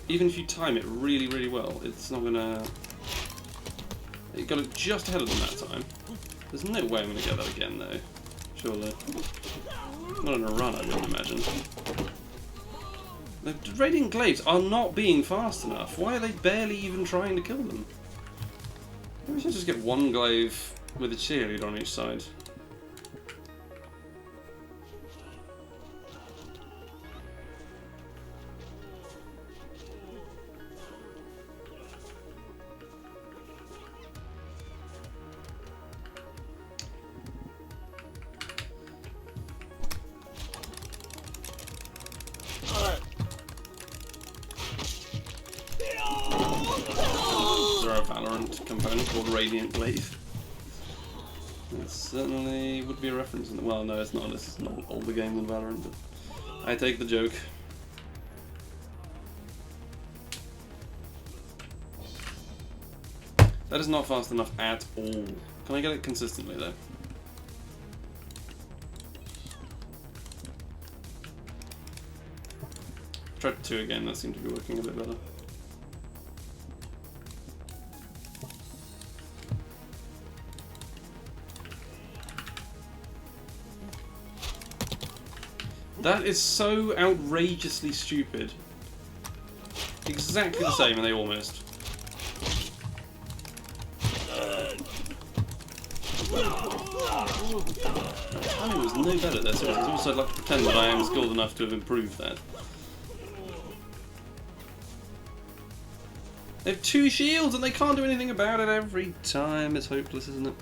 Speaker 1: Even if you time it really, really well, it's not gonna... You got it just ahead of them that time. There's no way I'm gonna get that again, though. Surely. Not in a run, I wouldn't imagine. The Radiant Glaives are not being fast enough. Why are they barely even trying to kill them? Maybe we should just get one glaive with a cheerleader on each side. Valorant component called Radiant Glaive. It certainly would be a reference. Well, no, it's not. This is not all the games in Valorant, but I take the joke. That is not fast enough at all. Can I get it consistently, though? Tried 2 again, that seemed to be working a bit better. That is so outrageously stupid. Exactly the same, and they all missed. Timing was no better there, so it's also like to pretend that I am skilled enough to have improved that. They have 2 shields and they can't do anything about it every time. It's hopeless, isn't it?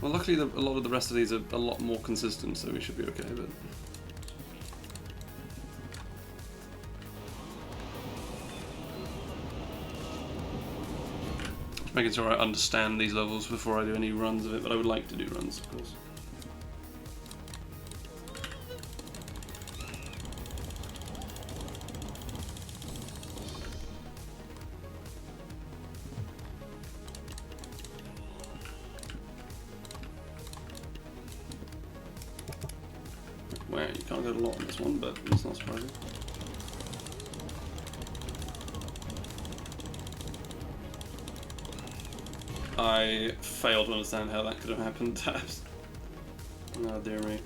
Speaker 1: Well, luckily a lot of the rest of these are a lot more consistent, so we should be okay, but... making sure I understand these levels before I do any runs of it, but I would like to do runs, of course. Well, you can't get a lot on this one, but it's not surprising. I fail to understand how that could have happened, Tabs. Oh dear me.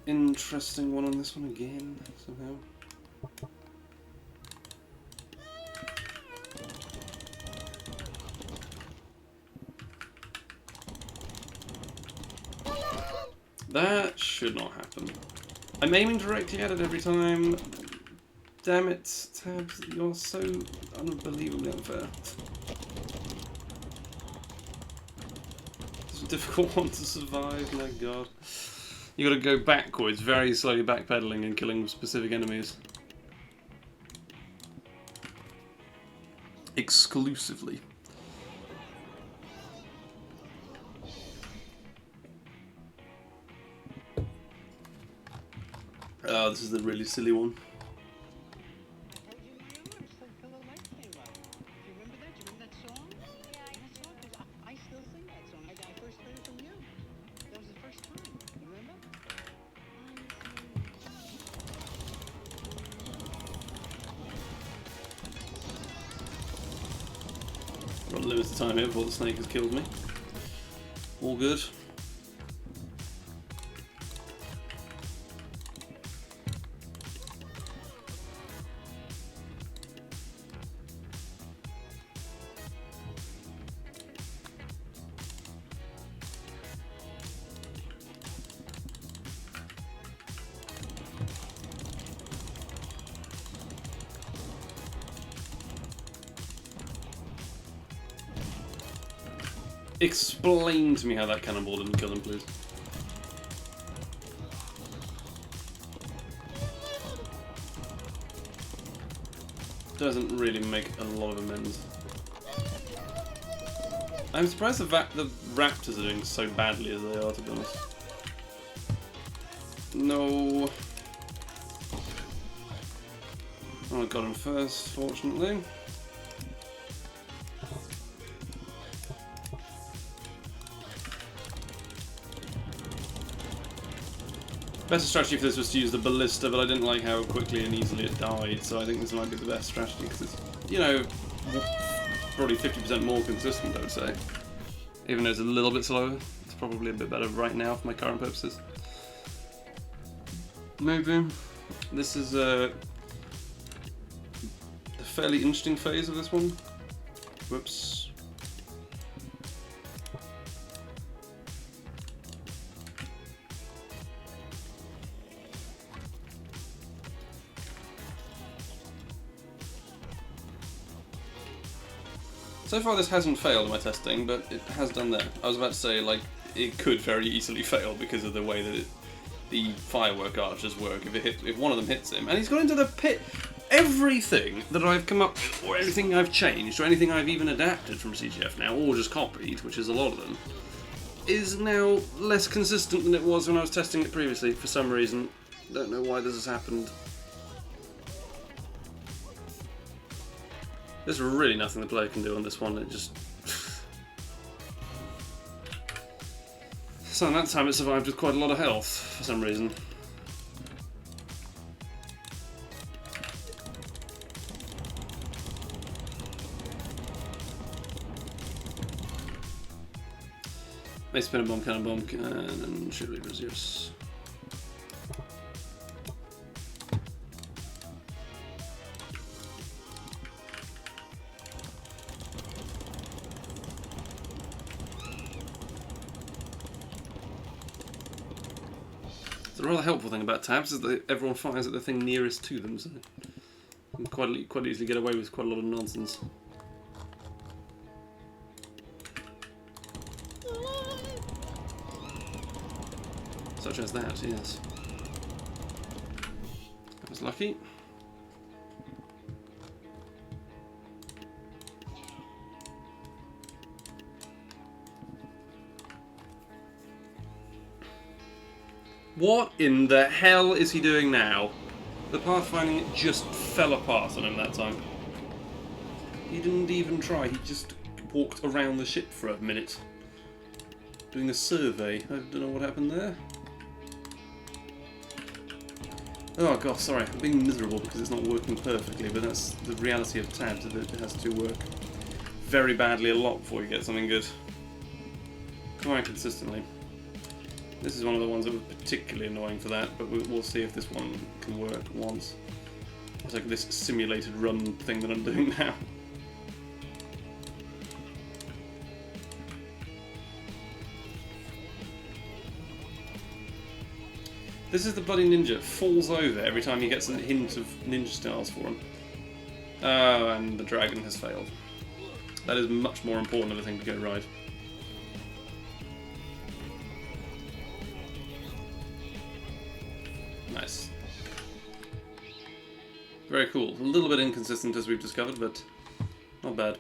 Speaker 1: Interesting one on this one again, somehow. That should not happen. I'm aiming directly at it every time. Damn it, Tabs, you're so unbelievably unfair. It's a difficult one to survive, my god. You gotta go backwards, very slowly backpedaling and killing specific enemies. Exclusively. Oh, this is the really silly one. Got a limited time here before the snake has killed me. All good. Explain to me how that cannonball didn't kill him, please. Doesn't really make a lot of amends. I'm surprised the raptors are doing so badly as they are, to be honest. No. Oh, I got him first, fortunately. Better strategy for this was to use the ballista, but I didn't like how quickly and easily it died, so I think this might be the best strategy, because it's, you know, probably 50% more consistent, I would say. Even though it's a little bit slower, it's probably a bit better right now for my current purposes. Maybe. This is a fairly interesting phase of this one. Whoops. So far this hasn't failed in my testing, but it has done that. I was about to say, like, it could very easily fail because of the way that the firework archers work. If one of them hits him, and he's got into the pit. Everything that I've come up with, or anything I've changed, or anything I've even adapted from CGF now, or just copied, which is a lot of them, is now less consistent than it was when I was testing it previously, for some reason. Don't know why this has happened. There's really nothing the player can do on this one, it just... So that time it survived with quite a lot of health, for some reason. May spin a bomb, cannon bomb, and shoot leader Zeus. The rather helpful thing about tabs is that everyone fires at the thing nearest to them, so you can quite easily get away with quite a lot of nonsense. Such as that, yes. That was lucky. What in the hell is he doing now? The pathfinding just fell apart on him that time. He didn't even try, he just walked around the ship for a minute. Doing a survey. I don't know what happened there. Oh god, sorry, I'm being miserable because it's not working perfectly, but that's the reality of tabs, that it has to work very badly a lot before you get something good. Quite consistently. This is one of the ones that was particularly annoying for that, but we'll see if this one can work once. It's like this simulated run thing that I'm doing now. This is the bloody ninja. Falls over every time he gets a hint of ninja styles for him. Oh, and the dragon has failed. That is much more important of a thing to go right. Nice. Very cool. A little bit inconsistent as we've discovered, but not bad.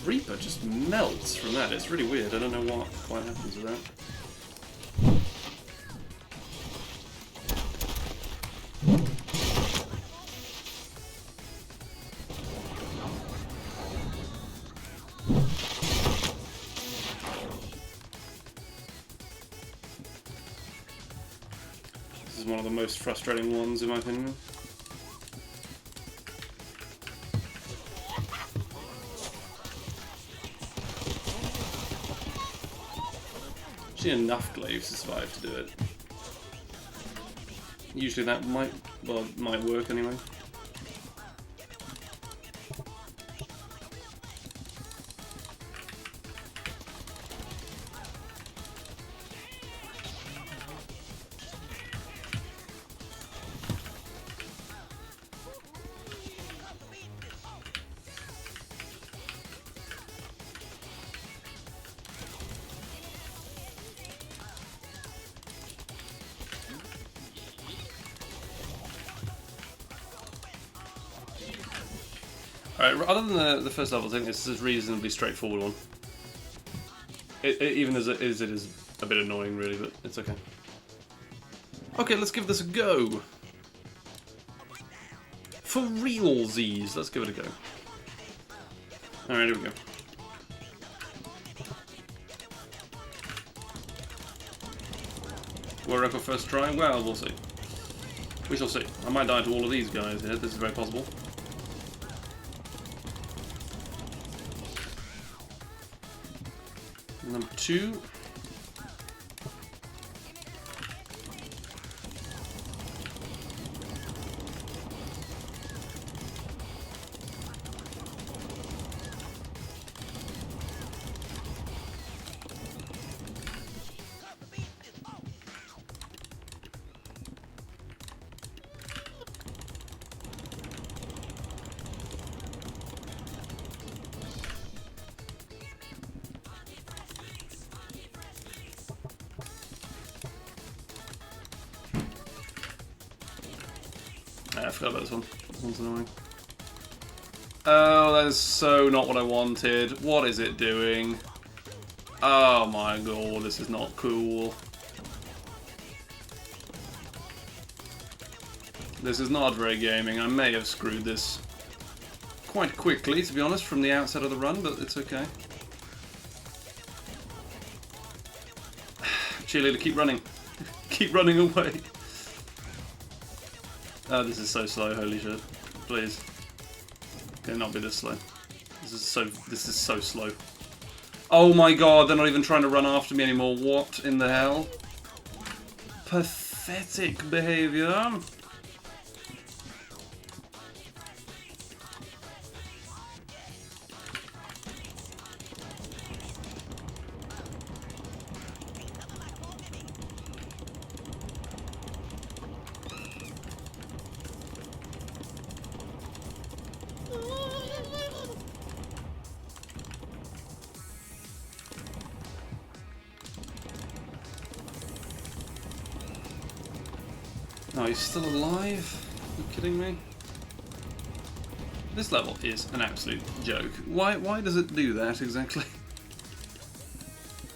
Speaker 1: Reaper just melts from that. It's really weird. I don't know what quite happens with that. This is one of the most frustrating ones, in my opinion. Enough glaives to survive to do it. Usually that might work anyway. Alright, other than the first level, I think this is a reasonably straightforward one. Even as it is a bit annoying, really, but it's okay. Okay, let's give this a go. For realsies, let's give it a go. Alright, here we go. We're up for first try? Well, we'll see. We shall see. I might die to all of these guys here, this is very possible. Number 2. I forgot about this one. This one's annoying. Oh, that is so not what I wanted. What is it doing? Oh my god, this is not cool. This is not very gaming. I may have screwed this quite quickly, to be honest, from the outset of the run, but it's okay. Cheerleader, keep running. Keep running away. Oh, this is so slow, holy shit. Please. Can it not be this slow? This is so slow. Oh my god, they're not even trying to run after me anymore. What in the hell? Pathetic behavior. Oh, he's still alive? Are you kidding me? This level is an absolute joke. Why does it do that exactly?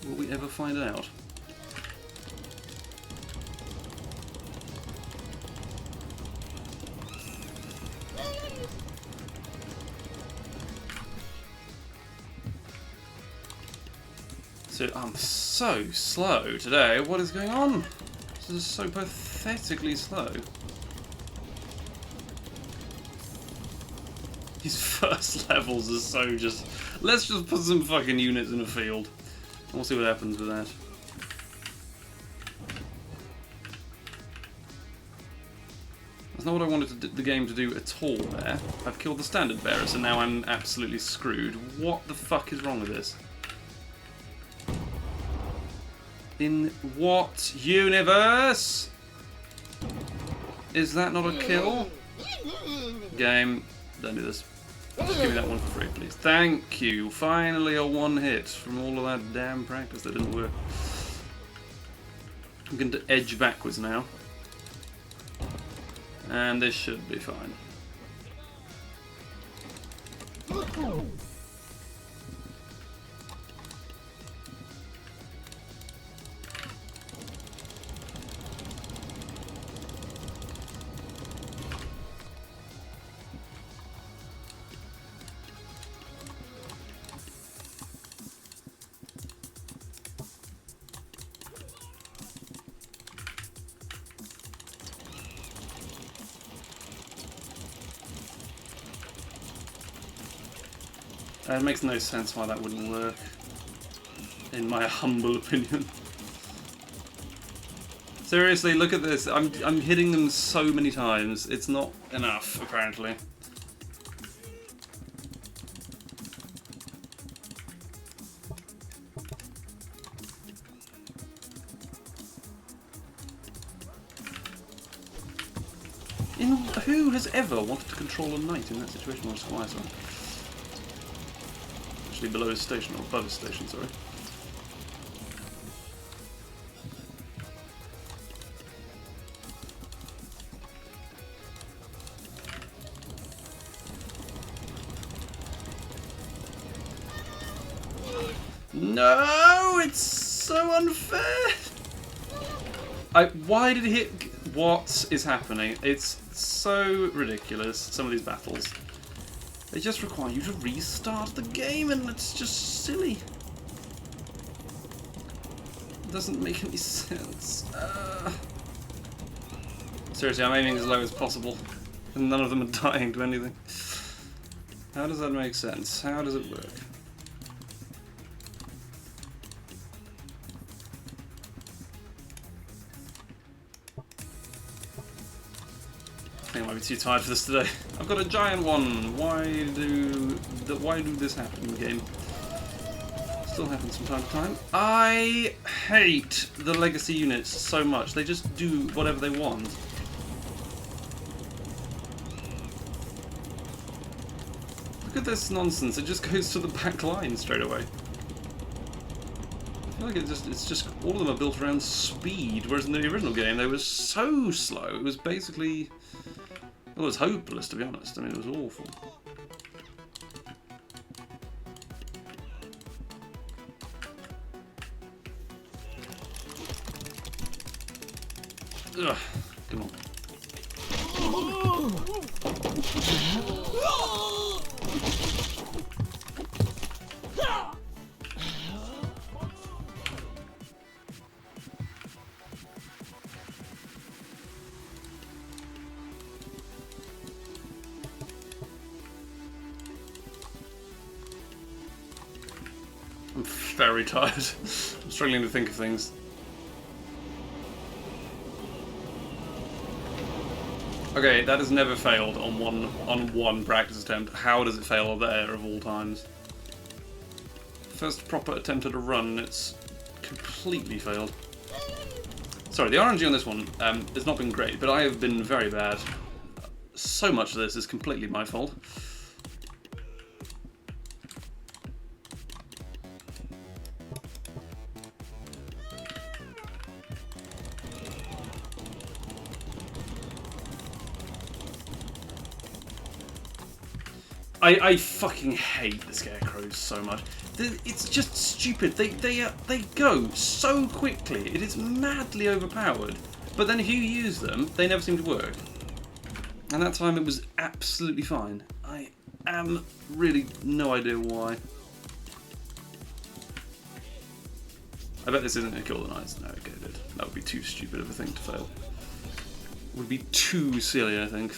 Speaker 1: Will we ever find out? So I'm so slow today. What is going on? This is so pathetically slow. These first levels are so just... Let's just put some fucking units in a field. And we'll see what happens with that. That's not what I wanted the game to do at all there. I've killed the standard bearer, so now I'm absolutely screwed. What the fuck is wrong with this? In what universe? Is that not a kill? Game, don't do this. Just give me that one for free, please. Thank you. Finally a one hit from all of that damn practice that didn't work. I'm going to edge backwards now. And this should be fine. It makes no sense why that wouldn't work, in my humble opinion. Seriously, look at this. I'm hitting them so many times. It's not enough, apparently. Who has ever wanted to control a knight in that situation or a squire? Sorry. Actually below his station, or above his station, sorry. No, it's so unfair. Why did he hit? What is happening? It's so ridiculous. Some of these battles. They just require you to restart the game, and it's just silly. It doesn't make any sense. Seriously, I'm aiming as low as possible, and none of them are dying to anything. How does that make sense? How does it work? I think I might be too tired for this today. I've got a giant one. Why do this happen in the game? Still happens from time to time. I hate the legacy units so much. They just do whatever they want. Look at this nonsense. It just goes to the back line straight away. I feel like it's just all of them are built around speed, whereas in the original game they were so slow. It was basically Well, it was hopeless, to be honest. I mean, it was awful. Ugh, come on. I'm very tired. I'm struggling to think of things. Okay, that has never failed on one practice attempt. How does it fail there of all times? First proper attempt at a run, it's completely failed. Sorry, the RNG on this one has not been great, but I have been very bad. So much of this is completely my fault. I fucking hate the scarecrows so much. It's just stupid. They go so quickly. It is madly overpowered. But then if you use them, they never seem to work. And that time it was absolutely fine. I am really no idea why. I bet this isn't going to kill the knights. No, okay, it did. That would be too stupid of a thing to fail. It would be too silly, I think.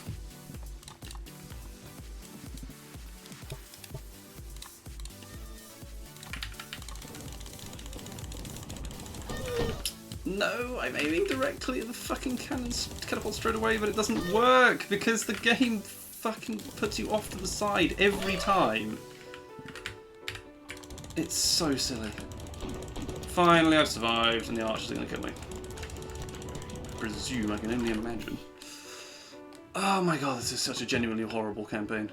Speaker 1: No, I'm aiming directly at the fucking catapult straight away, but it doesn't work because the game fucking puts you off to the side every time. It's so silly. Finally, I've survived, and the archers are going to kill me. I presume, I can only imagine. Oh my god, this is such a genuinely horrible campaign.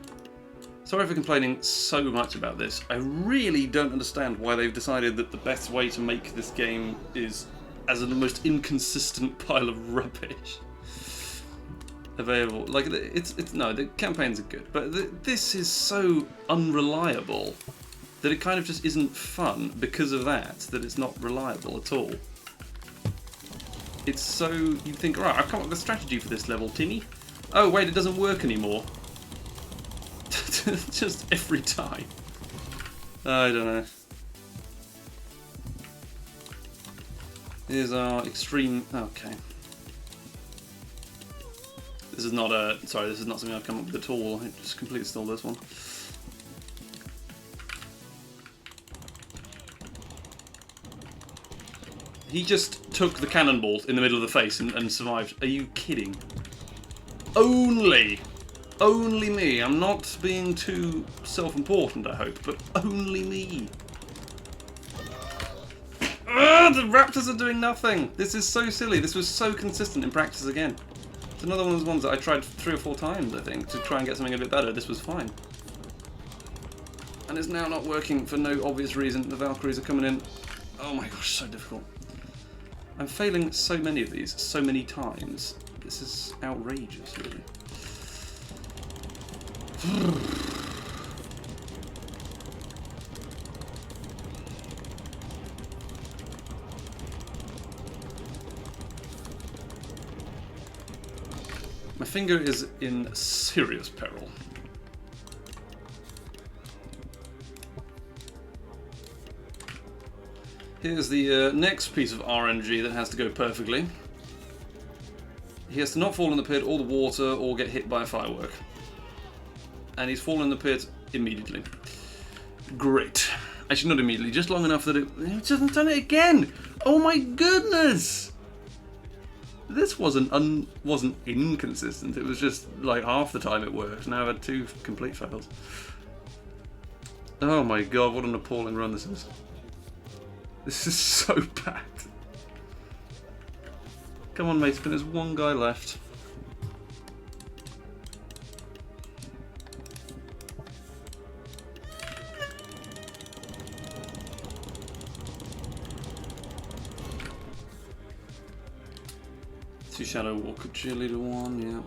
Speaker 1: Sorry for complaining so much about this. I really don't understand why they've decided that the best way to make this game is as the most inconsistent pile of rubbish available. Like, no, the campaigns are good, but this is so unreliable that it kind of just isn't fun because of that it's not reliable at all. It's so, you think, right, I've come up with a strategy for this level, Timmy. Oh wait, it doesn't work anymore. Just every time. I don't know. Here's our extreme. Okay. This is not a. Sorry, this is not something I've come up with at all. I just completely stole this one. He just took the cannonball in the middle of the face and survived. Are you kidding? Only me. I'm not being too self-important, I hope, but only me. The raptors are doing nothing. This is so silly. This was so consistent in practice again. It's another one of those ones that I tried 3 or 4 times, I think, to try and get something a bit better. This was fine. And it's now not working for no obvious reason. The Valkyries are coming in. Oh my gosh, so difficult. I'm failing so many of these, so many times. This is outrageous, really. My finger is in serious peril. Here's the next piece of RNG that has to go perfectly. He has to not fall in the pit or the water or get hit by a firework. And he's fallen in the pit immediately. Great. Actually, not immediately, just long enough that it hasn't done it again! Oh my goodness! This wasn't inconsistent, it was just like half the time it worked. Now I've had 2 complete fails. Oh my god, what an appalling run this is. This is so bad. Come on, mate, there's one guy left. Two Shadow Walker Cheerleader 1, yeah.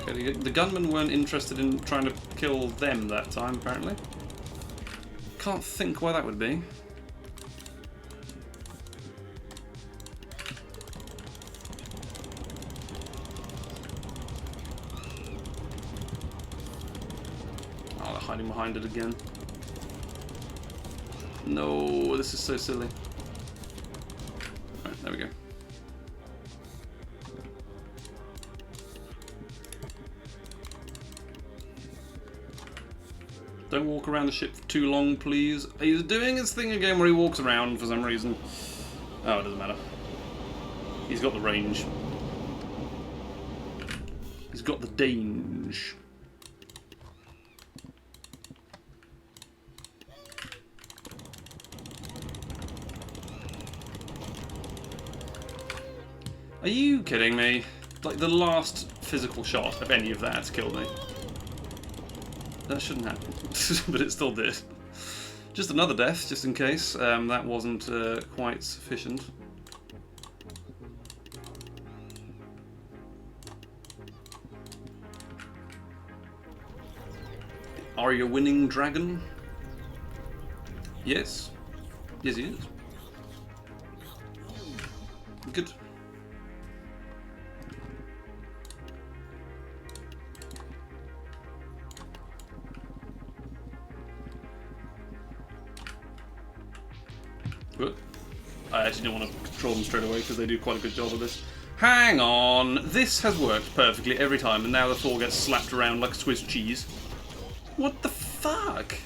Speaker 1: Okay, the gunmen weren't interested in trying to kill them that time, apparently. Can't think why that would be. Oh, they're hiding behind it again. No, this is so silly. Right, there we go. Don't walk around the ship for too long, please. He's doing his thing again where he walks around for some reason. Oh, it doesn't matter. He's got the range. He's got the dange. Are you kidding me? Like, the last physical shot of any of that killed me. That shouldn't happen, but it still did. Just another death, just in case. That wasn't quite sufficient. Are you winning, dragon? Yes. Yes, he is. Good. Good. I actually don't want to control them straight away because they do quite a good job of this. Hang on! This has worked perfectly every time, and now the Thor gets slapped around like Swiss cheese. What the fuck?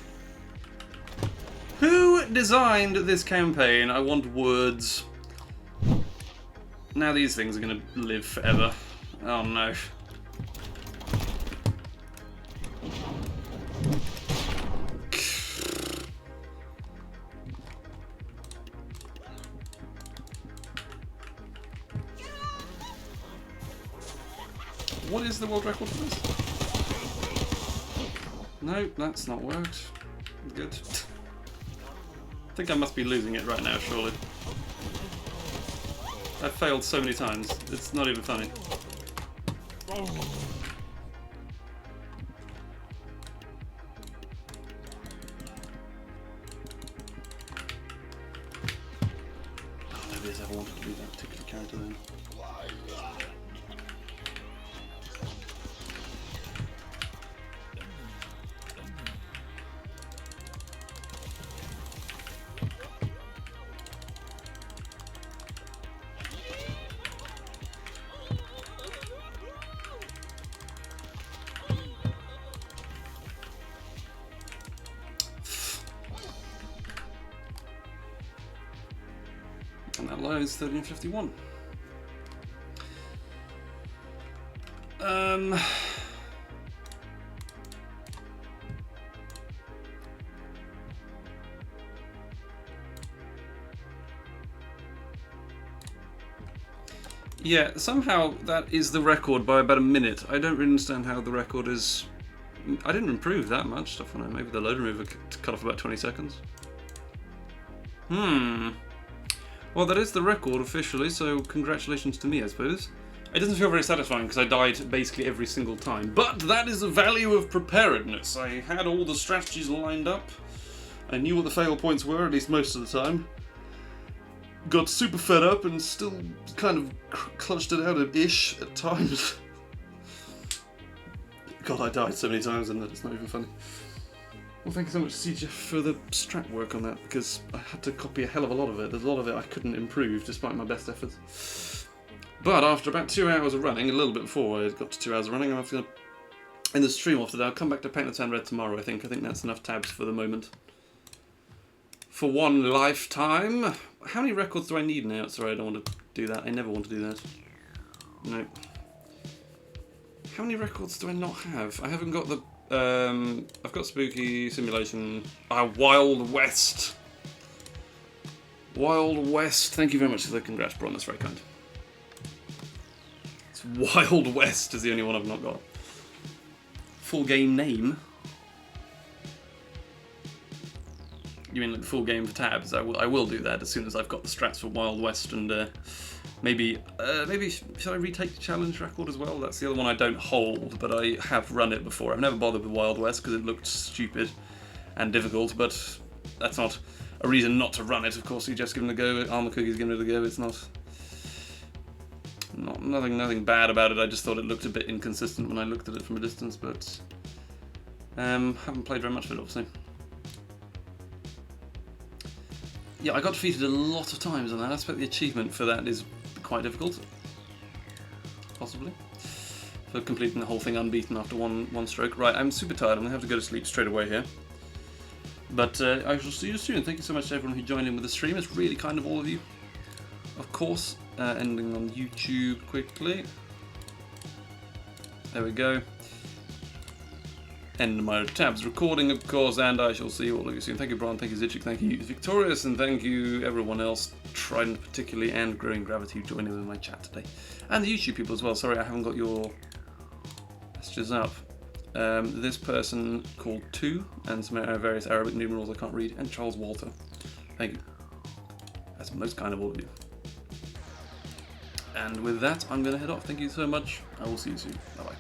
Speaker 1: Who designed this campaign? I want words. Now these things are going to live forever. Oh no. What is the world record for this? No, that's not worked. Good. I think I must be losing it right now, surely. I've failed so many times, it's not even funny. Oh, nobody's ever wanted to be that particular character then. And that lies 1351. Yeah, somehow that is the record by about a minute. I don't really understand how the record is... I didn't improve that much stuff on it. Maybe the load remover cut off about 20 seconds. Well, that is the record officially, so congratulations to me, I suppose. It doesn't feel very satisfying because I died basically every single time, but that is the value of preparedness. I had all the strategies lined up. I knew what the fail points were, at least most of the time. Got super fed up and still kind of clutched it out-ish at times. God, I died so many times and it's not even funny. Well, thank you so much, CJ, for the strat work on that, because I had to copy a hell of a lot of it. There's a lot of it I couldn't improve, despite my best efforts. But after about 2 hours of running, a little bit before I got to 2 hours of running, I'm going to end the stream off today. I'll come back to Paint the Town Red tomorrow, I think. I think that's enough tabs for the moment. For one lifetime. How many records do I need now? Sorry, I don't want to do that. I never want to do that. No. How many records do I not have? I haven't got the... I've got Spooky, Simulation, Wild West. Wild West. Thank you very much for the congrats, Bron. That's very kind. It's Wild West is the only one I've not got. Full game name? You mean like the full game for tabs? I will do that as soon as I've got the strats for Wild West and Maybe should I retake the challenge record as well? That's the other one I don't hold, but I have run it before. I've never bothered with Wild West because it looked stupid and difficult, but that's not a reason not to run it. Of course, you just give it a go. Armor Cookie's giving it a go. It's nothing bad about it. I just thought it looked a bit inconsistent when I looked at it from a distance, but haven't played very much of it, obviously. Yeah, I got defeated a lot of times on that. I expect the achievement for that is quite difficult, possibly, for completing the whole thing unbeaten after one stroke. Right, I'm super tired. I'm gonna have to go to sleep straight away here. But I shall see you soon. Thank you so much to everyone who joined in with the stream. It's really kind of all of you. Of course, ending on YouTube quickly. There we go. End my tabs recording, of course, and I shall see all of you soon. Thank you, Brian. Thank you, Zichik. Thank you, Victorious, and thank you, everyone else, Trident particularly, and Growing Gravity, who joined in with my chat today. And the YouTube people as well. Sorry, I haven't got your messages up. This person called 2, and some various Arabic numerals I can't read, and Charles Walter. Thank you. That's most kind of all of you. And with that, I'm going to head off. Thank you so much. I will see you soon. Bye-bye.